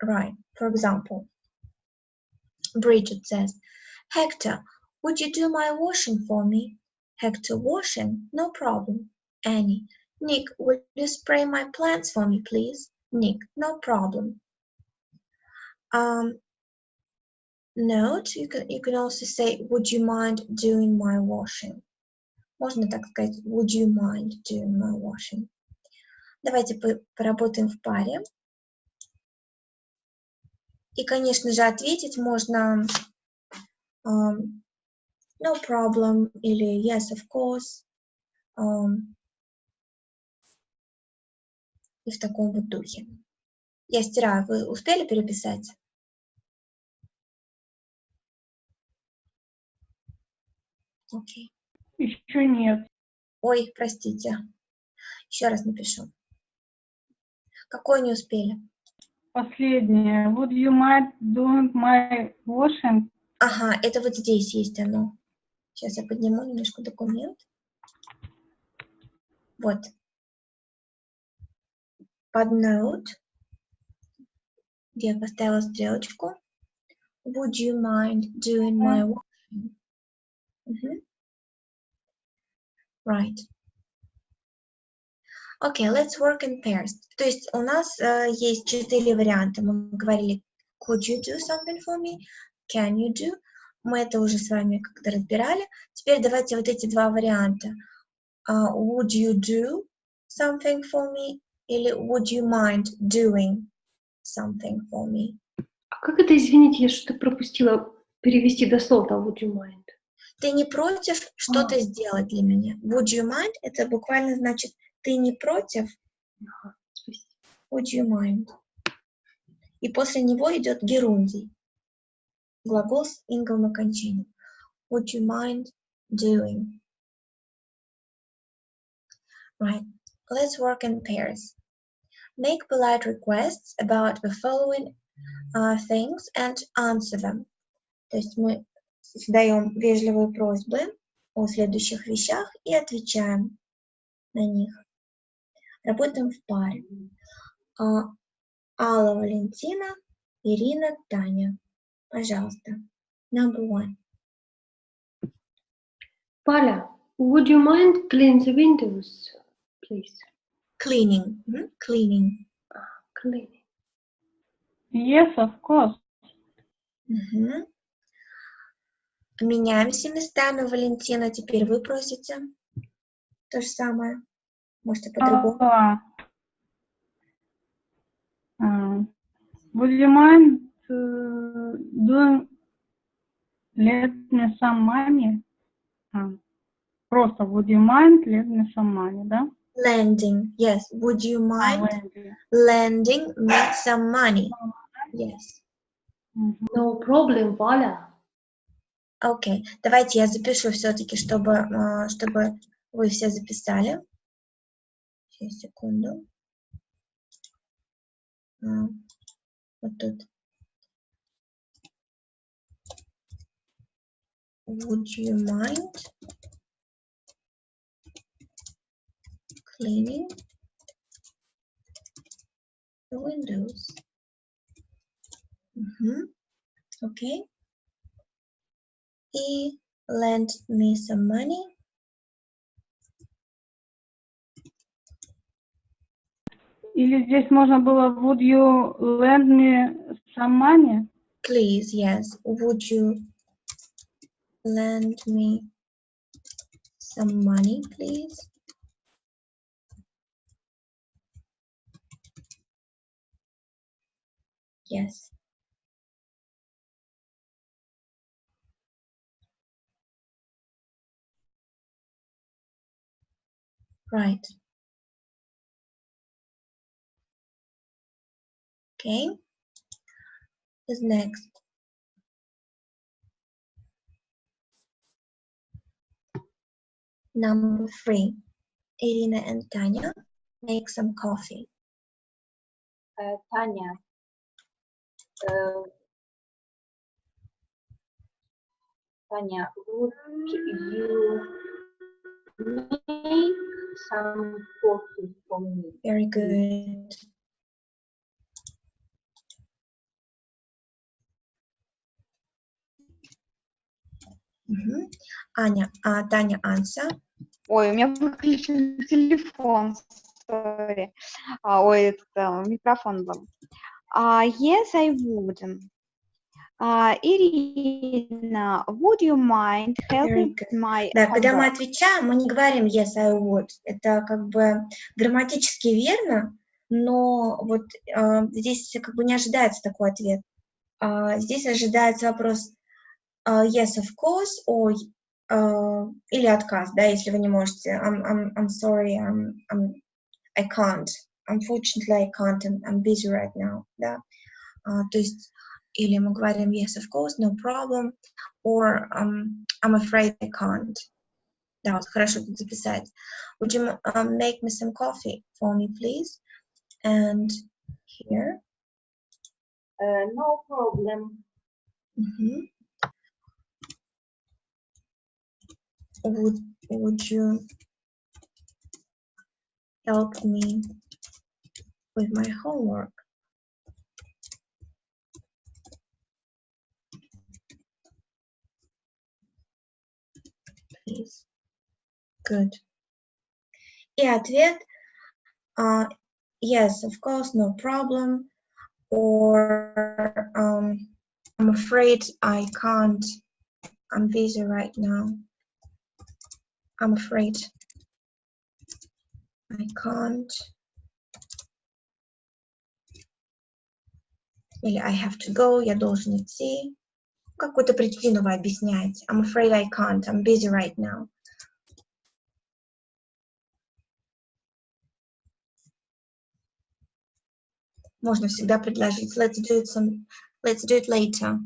Right. For example, Bridget says, Hector, would you do my washing for me? Hector, washing? No problem. Annie, Nick, will you spray my plants for me, please? Nick, no problem. Note, you can also say, would you mind doing my washing? Можно так сказать, would you mind doing my washing? Давайте поработаем в паре. И, конечно же, ответить можно no problem или yes, of course. И в таком вот духе. Я стираю. Вы успели переписать? Окей. Еще нет. Ой, простите. Еще раз напишу. Какой не успели? Последнее. Would you mind doing my washing? Ага, это вот здесь есть оно. Сейчас я подниму немножко документ. Вот. Под note, где я поставила стрелочку. Would you mind doing my washing? Right. Okay, let's work in pairs. То есть у нас есть 4 варианта. Мы говорили, could you do something for me? Can you do? Мы это уже с вами как-то разбирали. Теперь давайте вот эти два варианта. Would you do something for me? Или would you mind doing something for me? А как это, извините, я что-то пропустила, перевести дословно would you mind? Ты не против что-то сделать для меня? Would you mind? Это буквально значит, ты не против? Ага, спасибо. Would you mind? И после него идет герундий. Глагол с инговым окончанием. Would you mind doing? Right. Let's work in pairs. Make polite requests about the following things and answer them. То есть мы задаем вежливые просьбы о следующих вещах и отвечаем на них. Работаем в паре. Алла, Валентина, Ирина, Таня. Пожалуйста. Number 1. Paula, would you mind clean the windows, please? Cleaning. Cleaning. Cleaning. Yes, of course. Меняемся местами, Валентина. Теперь вы просите то же самое. Можете по-другому. Would you mind doing let me some money? Просто would you mind let me some money, да? Lending. Yes. Would you mind lending me some money? Yes. No problem, Paula. Окей. Давайте я запишу все-таки, чтобы вы все записали. Сейчас, секунду. Вот тут. Would you mind cleaning the windows? Okay. И lend me some money. Или здесь можно было would you lend me some money? Please, yes. Would you lend me some money, please? Yes. Right. Okay. Who's next? Number 3. Irina and Tanya make some coffee. Таня, Таня, would you some coffee for me. Very good. Аня, Таня, answer. Ой, у меня выключен телефон, sorry. Ой, это микрофон был. Yes, I would. Ирина, would you mind helping my Да, когда мы homework? отвечаем, мы не говорим yes, I would. Это как бы грамматически верно, но вот здесь как бы не ожидается такой ответ. Здесь ожидается вопрос yes, of course, или отказ, да, если вы не можете. I'm sorry, I can't. Unfortunately, I can't. I'm busy right now. Да. То есть или мы говорим yes, of course, no problem, or I'm afraid I can't. Да, вот хорошо тут записать. Would you make me some coffee for me, please? And here. No problem. Would you help me with my homework? Please. Good. И ответ yes, of course, no problem. Or I'm afraid I can't. I'm busy right now. I'm afraid I can't. Или I have to go, я должен идти. Какую-то причину вы объясняете. I'm afraid I can't. I'm busy right now. Можно всегда предложить let's do it later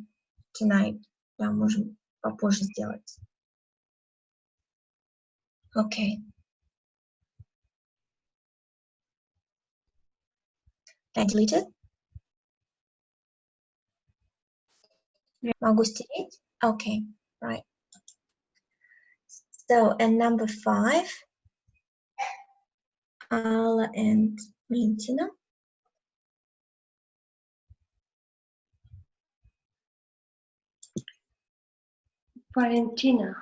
tonight. Да, можем попозже сделать. Okay. I deleted? Yeah. Могу стереть? Okay, right. So, and number 5, Alla and Valentina. Valentina,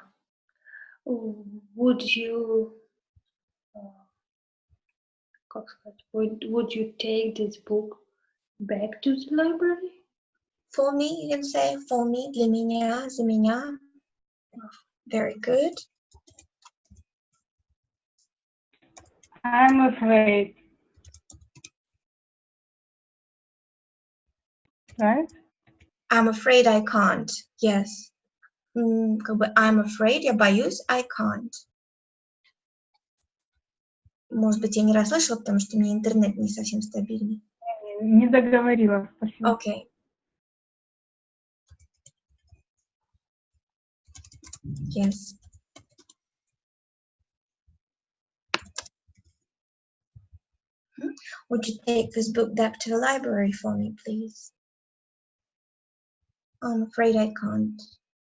would you would you take this book back to the library? For me, you can say for me, для меня, за меня. Very good. I'm afraid. Right? I'm afraid I can't. Yes. Как бы I'm afraid, я боюсь, I can't. Может быть, я не расслышала, потому что у меня интернет не совсем стабильный. Не договорила, спасибо. Okay. Yes. Would you take this book back to the library for me, please? I'm afraid I can't.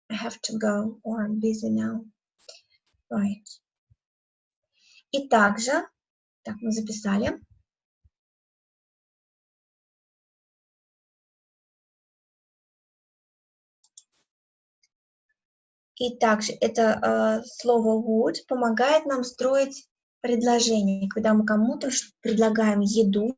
I have to go, or I'm busy now. Right. И также, так, мы записали. И также это слово would помогает нам строить предложение, когда мы кому-то предлагаем еду,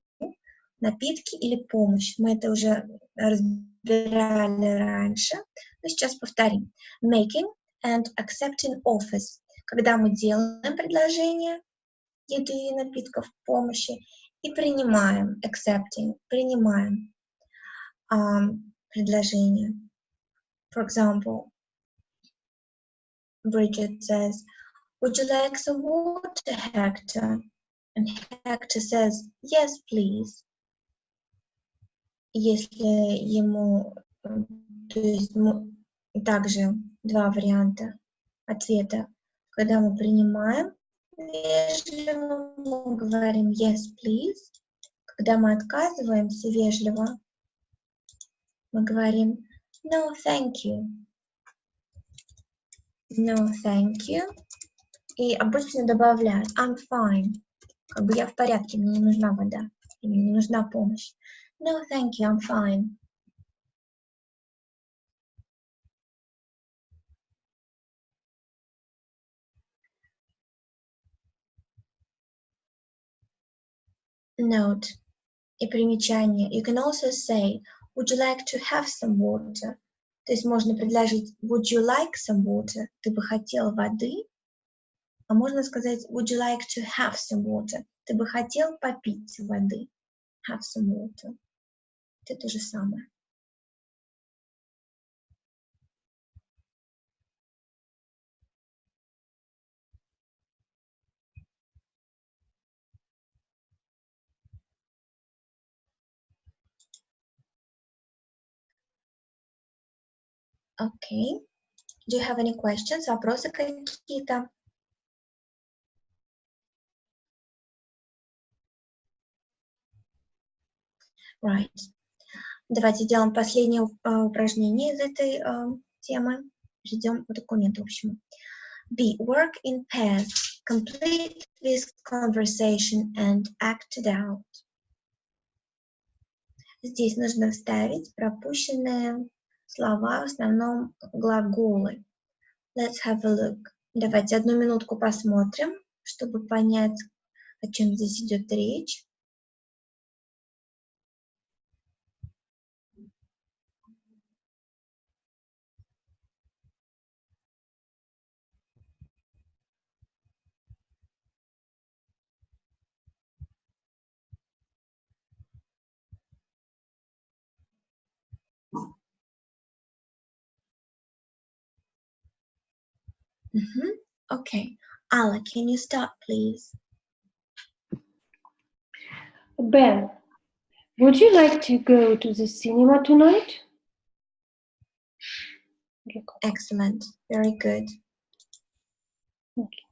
напитки или помощь. Мы это уже разбирали раньше, но сейчас повторим. Making and accepting offers. Когда мы делаем предложение еды и напитков, помощи, и принимаем, accepting, принимаем предложение. For example, Bridget says, would you like some water, Hector? And Hector says, yes, please. Если ему, то есть также два варианта ответа. Когда мы принимаем вежливо, мы говорим yes, please. Когда мы отказываемся вежливо, мы говорим no, thank you. No, thank you. И обычно добавляют I'm fine. Как бы я в порядке, мне не нужна вода. Мне не нужна помощь. No, thank you, I'm fine. Note и примечание. You can also say, would you like to have some water? То есть можно предложить, would you like some water? Ты бы хотел воды? А можно сказать, would you like to have some water? Ты бы хотел попить воды? Have some water. Это то же самое. Okay. Do you have any questions? Вопросы какие-то? Right. Давайте сделаем последнее упражнение из этой темы. Перейдем к документу общему. B. Work in pairs. Complete this conversation and act it out. Здесь нужно вставить пропущенные слова, в основном глаголы. Let's have a look. Давайте одну минутку посмотрим, чтобы понять, о чем здесь идет речь. Okay. Alla, can you start, please? Ben, would you like to go to the cinema tonight? Excellent. Very good. Okay.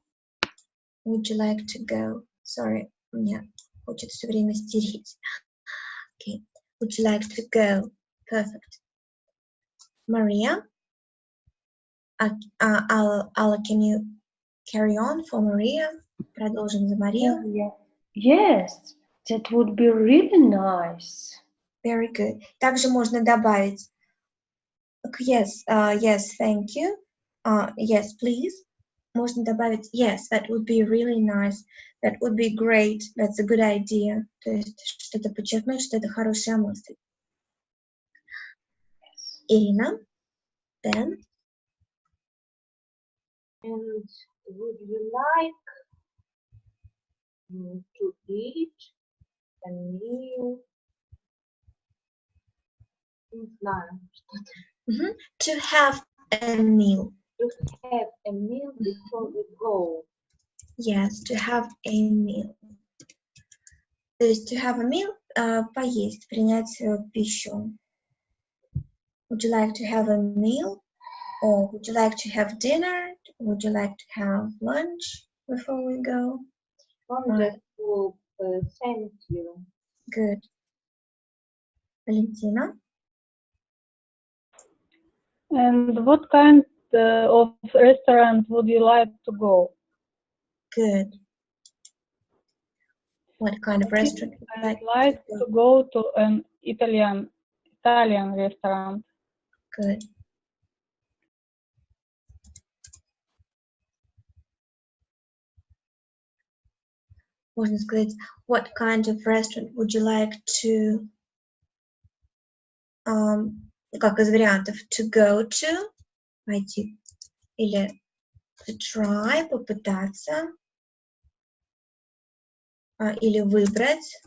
Would you like to go? Sorry, мне хочет все время стереть. Okay. Would you like to go? Perfect. Maria? Alla, can you carry on for Maria? Продолжим за Марию. Yeah. Yes, that would be really nice. Very good. Также можно добавить yes, yes, thank you. Yes, please. Можно добавить yes, that would be really nice. That would be great. That's a good idea. То есть что-то подчеркнуть, что это хорошая мысль. Ирина, Ben. And would you like to eat a meal? Не знаю, что-то. To have a meal. To have a meal before we go. Yes, to have a meal. То есть to have a meal, поесть, принять пищу. Would you like to have a meal? Or would you like to have dinner? Would you like to have lunch before we go? Wonderful. Thank you. Good. Valentina? And what kind of restaurant would you like to go? Good. What kind of restaurant would you I'd like to go to an Italian restaurant. Good. Можно сказать, what kind of restaurant would you like to, как из вариантов, to go to, пойти, или to try, попытаться, или выбрать.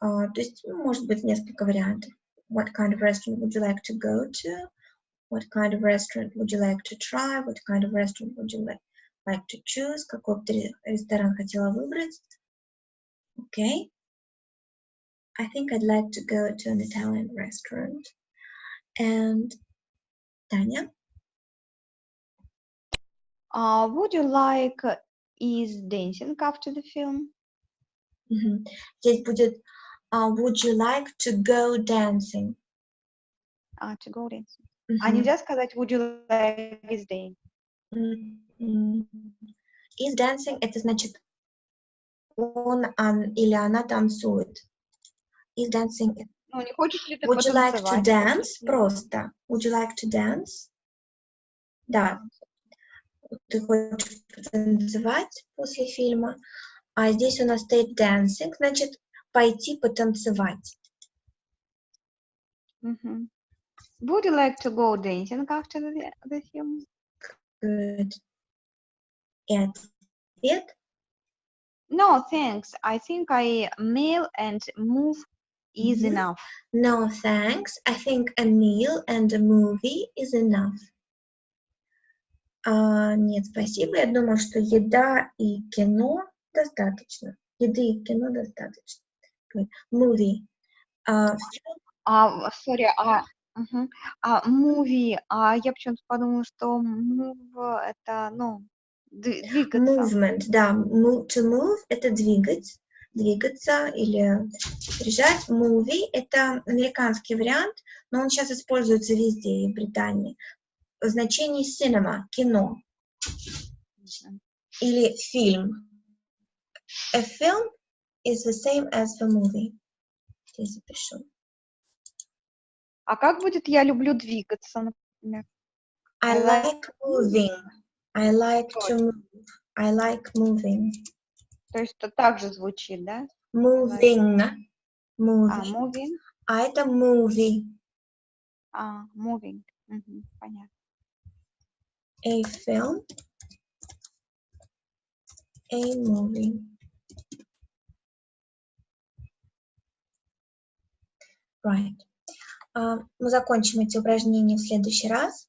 То есть, может быть, несколько вариантов. What kind of restaurant would you like to go to? What kind of restaurant would you like to try? What kind of restaurant would you like to choose? Какой бы ты ресторан хотела выбрать? Okay. I think I'd like to go to an Italian restaurant. And Tanya? Would you like is dancing after the film? Здесь будет would you like to go dancing? To go dancing. А нельзя сказать would you like is dancing? Is dancing — это значит он или она танцует. Is dancing. Ну, не хочешь ли ты Would you like to потанцевать? dance? Просто. Would you like to dance? Да. Ты хочешь потанцевать после фильма. А здесь у нас стоит dancing, значит пойти потанцевать. Would you like to go dancing after the film? Good. И ответ. No, thanks. I think I meal and move is enough. No, thanks. I think a meal and a movie is enough. Нет, спасибо. Я думаю, что еда и кино достаточно. Еды и кино достаточно. Good. Movie. Sorry, movie, я почему-то подумала, что move это, ну, двигаться. Movement, да. To move — это двигаться или бежать. Movie — это американский вариант, но он сейчас используется везде, в Британии. В значении cinema, кино. Или фильм. A film is the same as the movie. Я запишу. А как будет «я люблю двигаться», например? I like moving. I like to move. I like moving. То есть это также звучит, да? Moving. Moving. А это movie. Moving. Понятно. A film. A movie. Right. Мы закончим эти упражнения в следующий раз.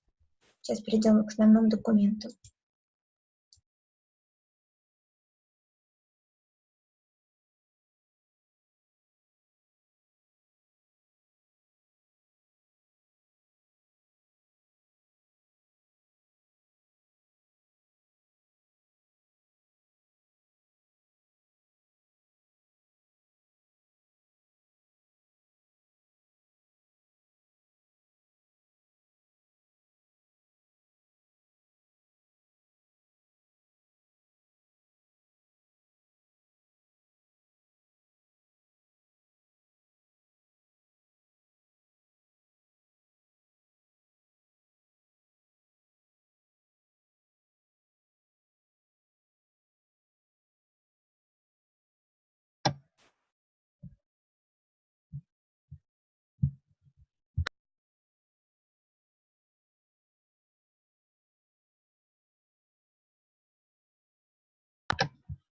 Сейчас перейдем к основному документу.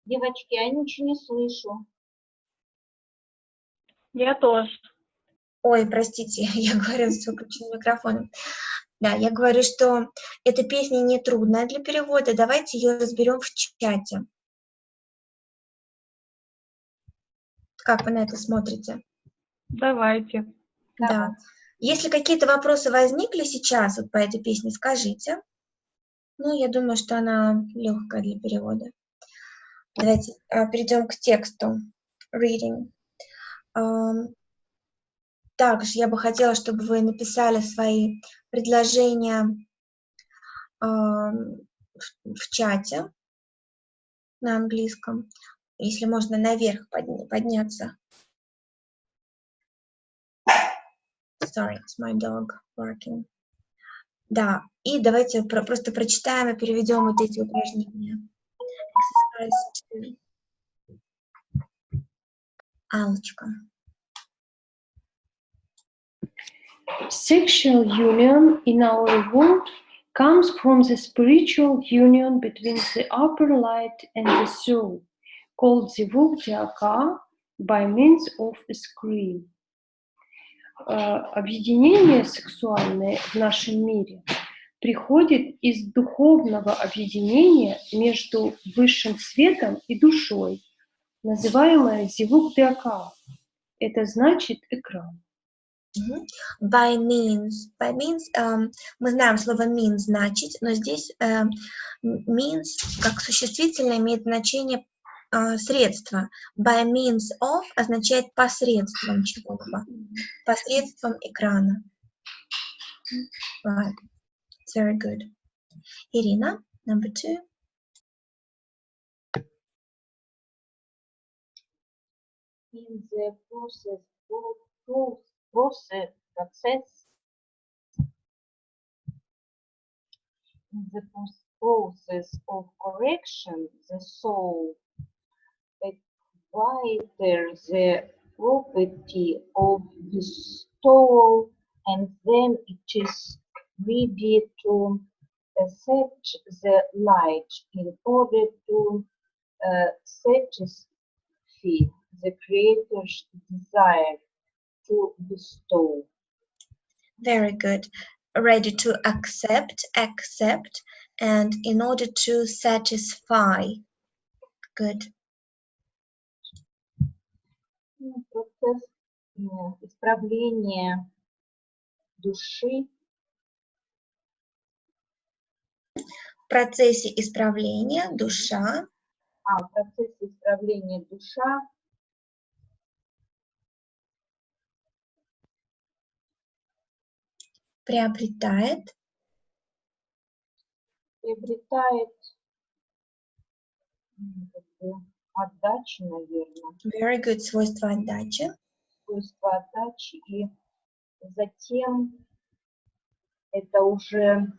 Девочки, я ничего не слышу. Я тоже. Ой, простите, я говорю с выключенным микрофоном. Да, я говорю, что эта песня не трудная для перевода. Давайте ее разберем в чате. Как вы на это смотрите? Давайте. Да. Если какие-то вопросы возникли сейчас вот по этой песне, скажите. Ну, я думаю, что она легкая для перевода. Давайте перейдем к тексту. Reading. Также я бы хотела, чтобы вы написали свои предложения в чате на английском. Если можно, наверх подняться. Sorry, it's my dog barking. Да, и давайте просто прочитаем и переведем вот эти упражнения. Exercise 2. Аллочка. Sexual union in our world comes from the spiritual union between the upper light and the soul, called zivug diaka by means of a scream. Объединение сексуальное в нашем мире приходит из духовного объединения между высшим светом и душой, называемое зивуг диака. Это значит экран. By means. By means, мы знаем слово means значит, но здесь means как существительное имеет значение средства. By means of означает посредством чего-либо, посредством экрана. Right. Very good. Ирина? Number 2. In the process of correction, the soul acquires the property of bestowal, and then it is ready to accept the light in order to satisfy the Creator's desire to bestow. Very good. Ready to accept, and in order to satisfy. Good. Процесс исправления души В процессе исправления душа в процессе исправления душа приобретает отдачу, наверное, very good свойство отдачи, свойство отдачи, и затем это уже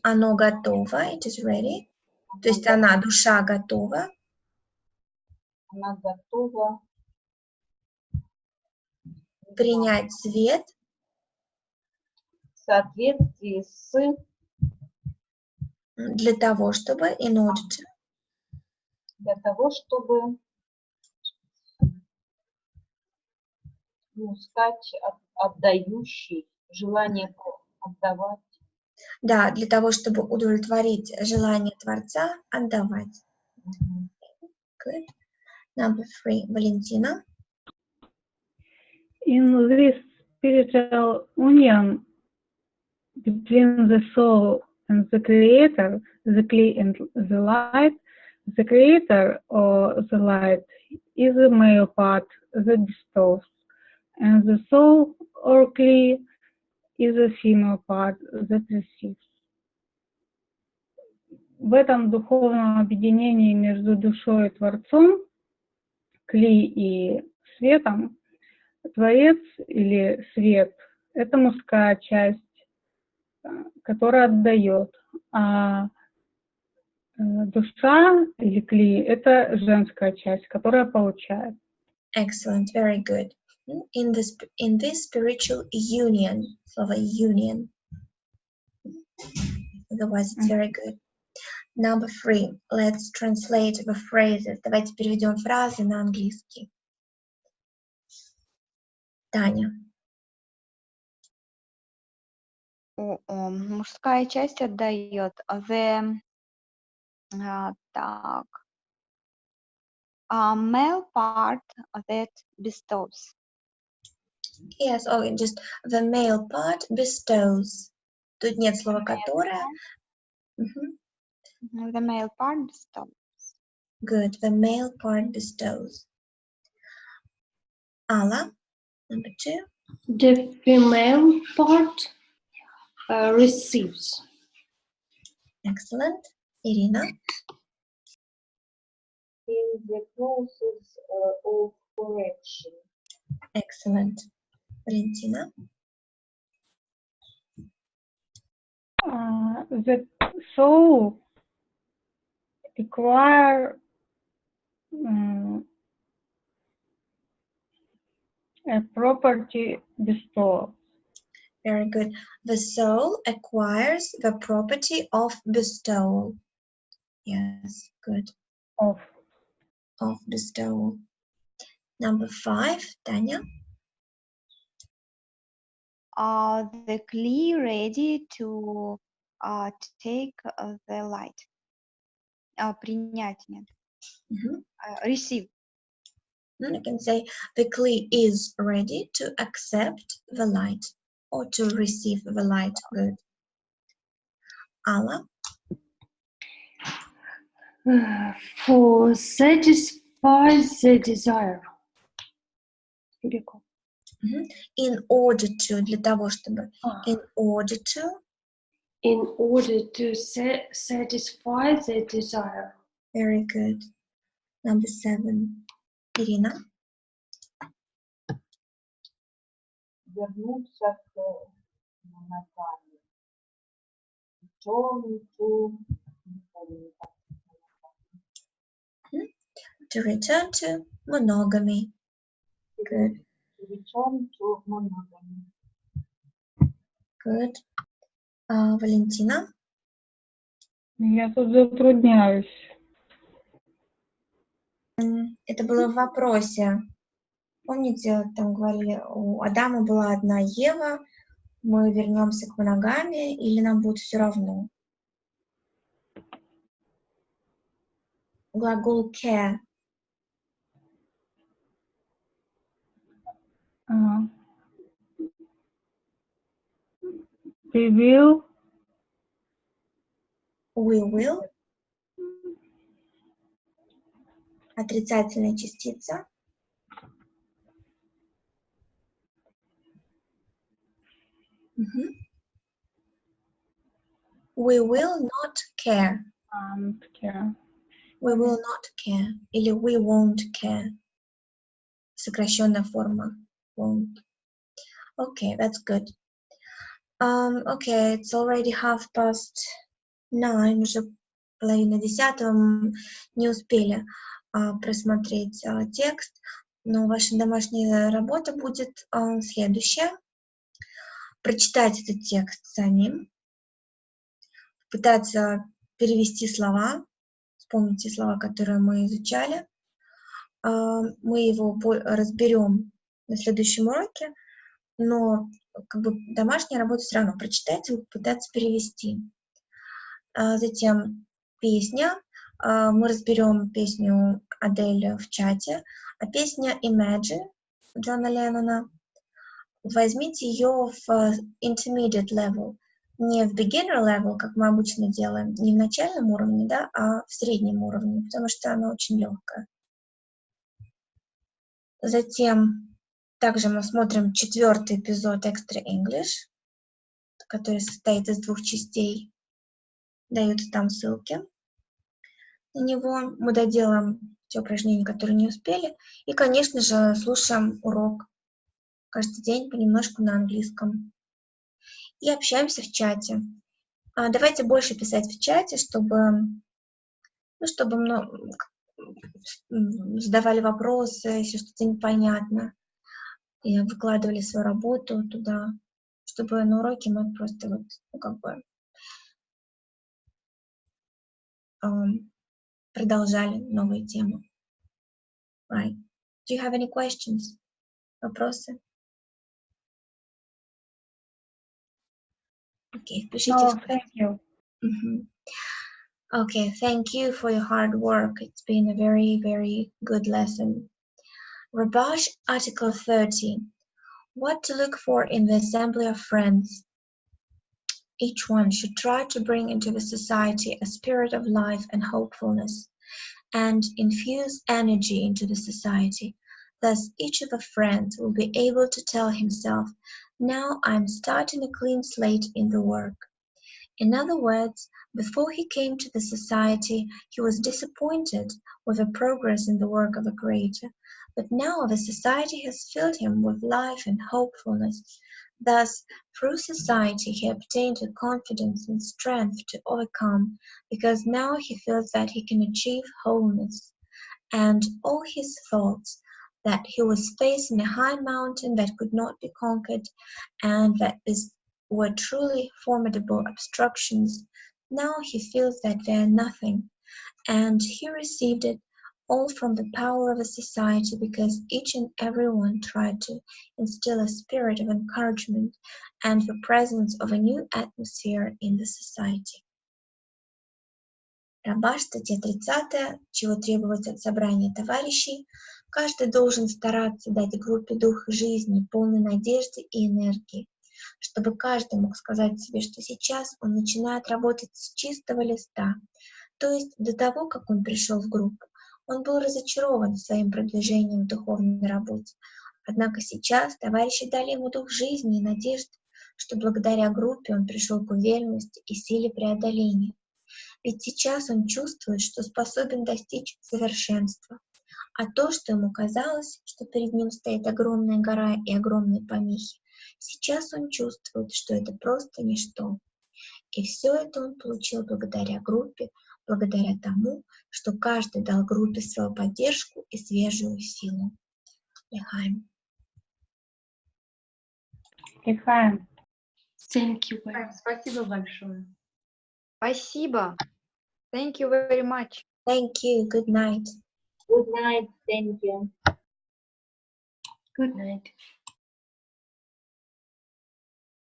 оно готово, it is ready, то есть душа готова она готова принять свет в соответствии с для того, чтобы in order to, для того, чтобы стать отдающей, желание отдавать. да, для того, чтобы удовлетворить желание Творца отдавать. Good. Number 3, Валентина. In this spiritual union between the soul and the creator, the clay and the light, the creator or the light is the male part that bestows, and the soul or clay is the female part that receives. В этом духовном объединении между душой и Творцом, клей и светом, Творец или свет – это мужская часть, которая отдает, а душа или клей – это женская часть, которая получает. Excellent, very good. In this spiritual union, слово union. Otherwise, it's very good. Number 3, let's translate the phrases. Давайте переведем фразы на английский. Таня. Мужская часть отдает. Так. Male part that bestows. Yes, just the male part bestows. Тут нет слова которое. The male part bestows. Good, the male part bestows. Alla, number 2. The female part receives. Excellent. Irina. In the process of correction. Excellent. Valentina. The soul acquire a property bestowal. Very good. The soul acquires the property of bestowal. Yes, good. Of Bestowal. Number 5, Tanya. The clay ready to take the light. Принять, нет. Receive. You can say the clay is ready to accept the light or to receive the light. Good. Alla. For satisfy the desire. In order to, для того, чтобы. In order to. In order to satisfy their desire. Very good. Number 7. Ирина. Вернуться к моногамии. To return to monogamy. Good. To return to monogamy. Good. Валентина. Я тут затрудняюсь. Это было в вопросе. Помните, там говорили, у Адама была одна Ева, мы вернемся к моногамии или нам будет все равно? Глагол care. We will. We will. Отрицательная частица. We will not care. Care. We will not care. Или we won't care. Сокращенная форма. Won't. Okay, that's good. Okay, it's already 9:30. Уже половина 10. Не успели просмотреть текст. Но ваша домашняя работа будет следующая. Прочитать этот текст самим. Пытаться перевести слова. Вспомните слова, которые мы изучали. Мы его разберем на следующем уроке, но как бы домашняя работа все равно прочитать и пытаться перевести. Затем песня. Мы разберем песню Адель в чате. А песня Imagine Джона Леннона. Возьмите ее в intermediate level. Не в beginner level, как мы обычно делаем, не в начальном уровне, да, а в среднем уровне, потому что она очень легкая. Затем также мы смотрим 4-й эпизод Extra English, который состоит из 2 частей. Даются там ссылки на него. Мы доделаем те упражнения, которые не успели. И, конечно же, слушаем урок каждый день понемножку на английском. И общаемся в чате. Давайте больше писать в чате, чтобы задавали вопросы, если что-то непонятно, и выкладывали свою работу туда, чтобы на уроке мы просто продолжали новые темы. Right. Do you have any questions? Вопросы? Okay, пишите. No, thank you. Okay, thank you for your hard work. It's been a very, very good lesson. Rabash, Article 30. What to look for in the assembly of friends? Each one should try to bring into the society a spirit of life and hopefulness, and infuse energy into the society. Thus, each of the friends will be able to tell himself, now I'm starting a clean slate in the work. In other words, before he came to the society, he was disappointed with the progress in the work of the Creator, but now the society has filled him with life and hopefulness. Thus, through society, he obtained a confidence and strength to overcome, because now he feels that he can achieve wholeness. And all his thoughts, that he was facing a high mountain that could not be conquered, and that were truly formidable obstructions, now he feels that they are nothing, and he received it all from the power of a society, because each and every one tried to instill a spirit of encouragement and the presence of a new atmosphere in the society. Рабаш, статья 30, чего требовать от собрания товарищей. Каждый должен стараться дать группе дух жизни, полной надежды и энергии, чтобы каждый мог сказать себе, что сейчас он начинает работать с чистого листа, то есть до того, как он пришел в группу. Он был разочарован своим продвижением в духовной работе, Однако сейчас товарищи дали ему дух жизни и надежды, что благодаря группе он пришел к уверенности и силе преодоления. Ведь сейчас он чувствует, что способен достичь совершенства. А то, что ему казалось, что перед ним стоит огромная гора и огромные помехи, сейчас он чувствует, что это просто ничто. И все это он получил благодаря группе, благодаря тому, что каждый дал группе свою поддержку и свежую силу. Лехайм. Лихаем. Thank you very much. Спасибо большое. Спасибо. Thank you very much. Thank you. Good night. Good night, thank you. Good night.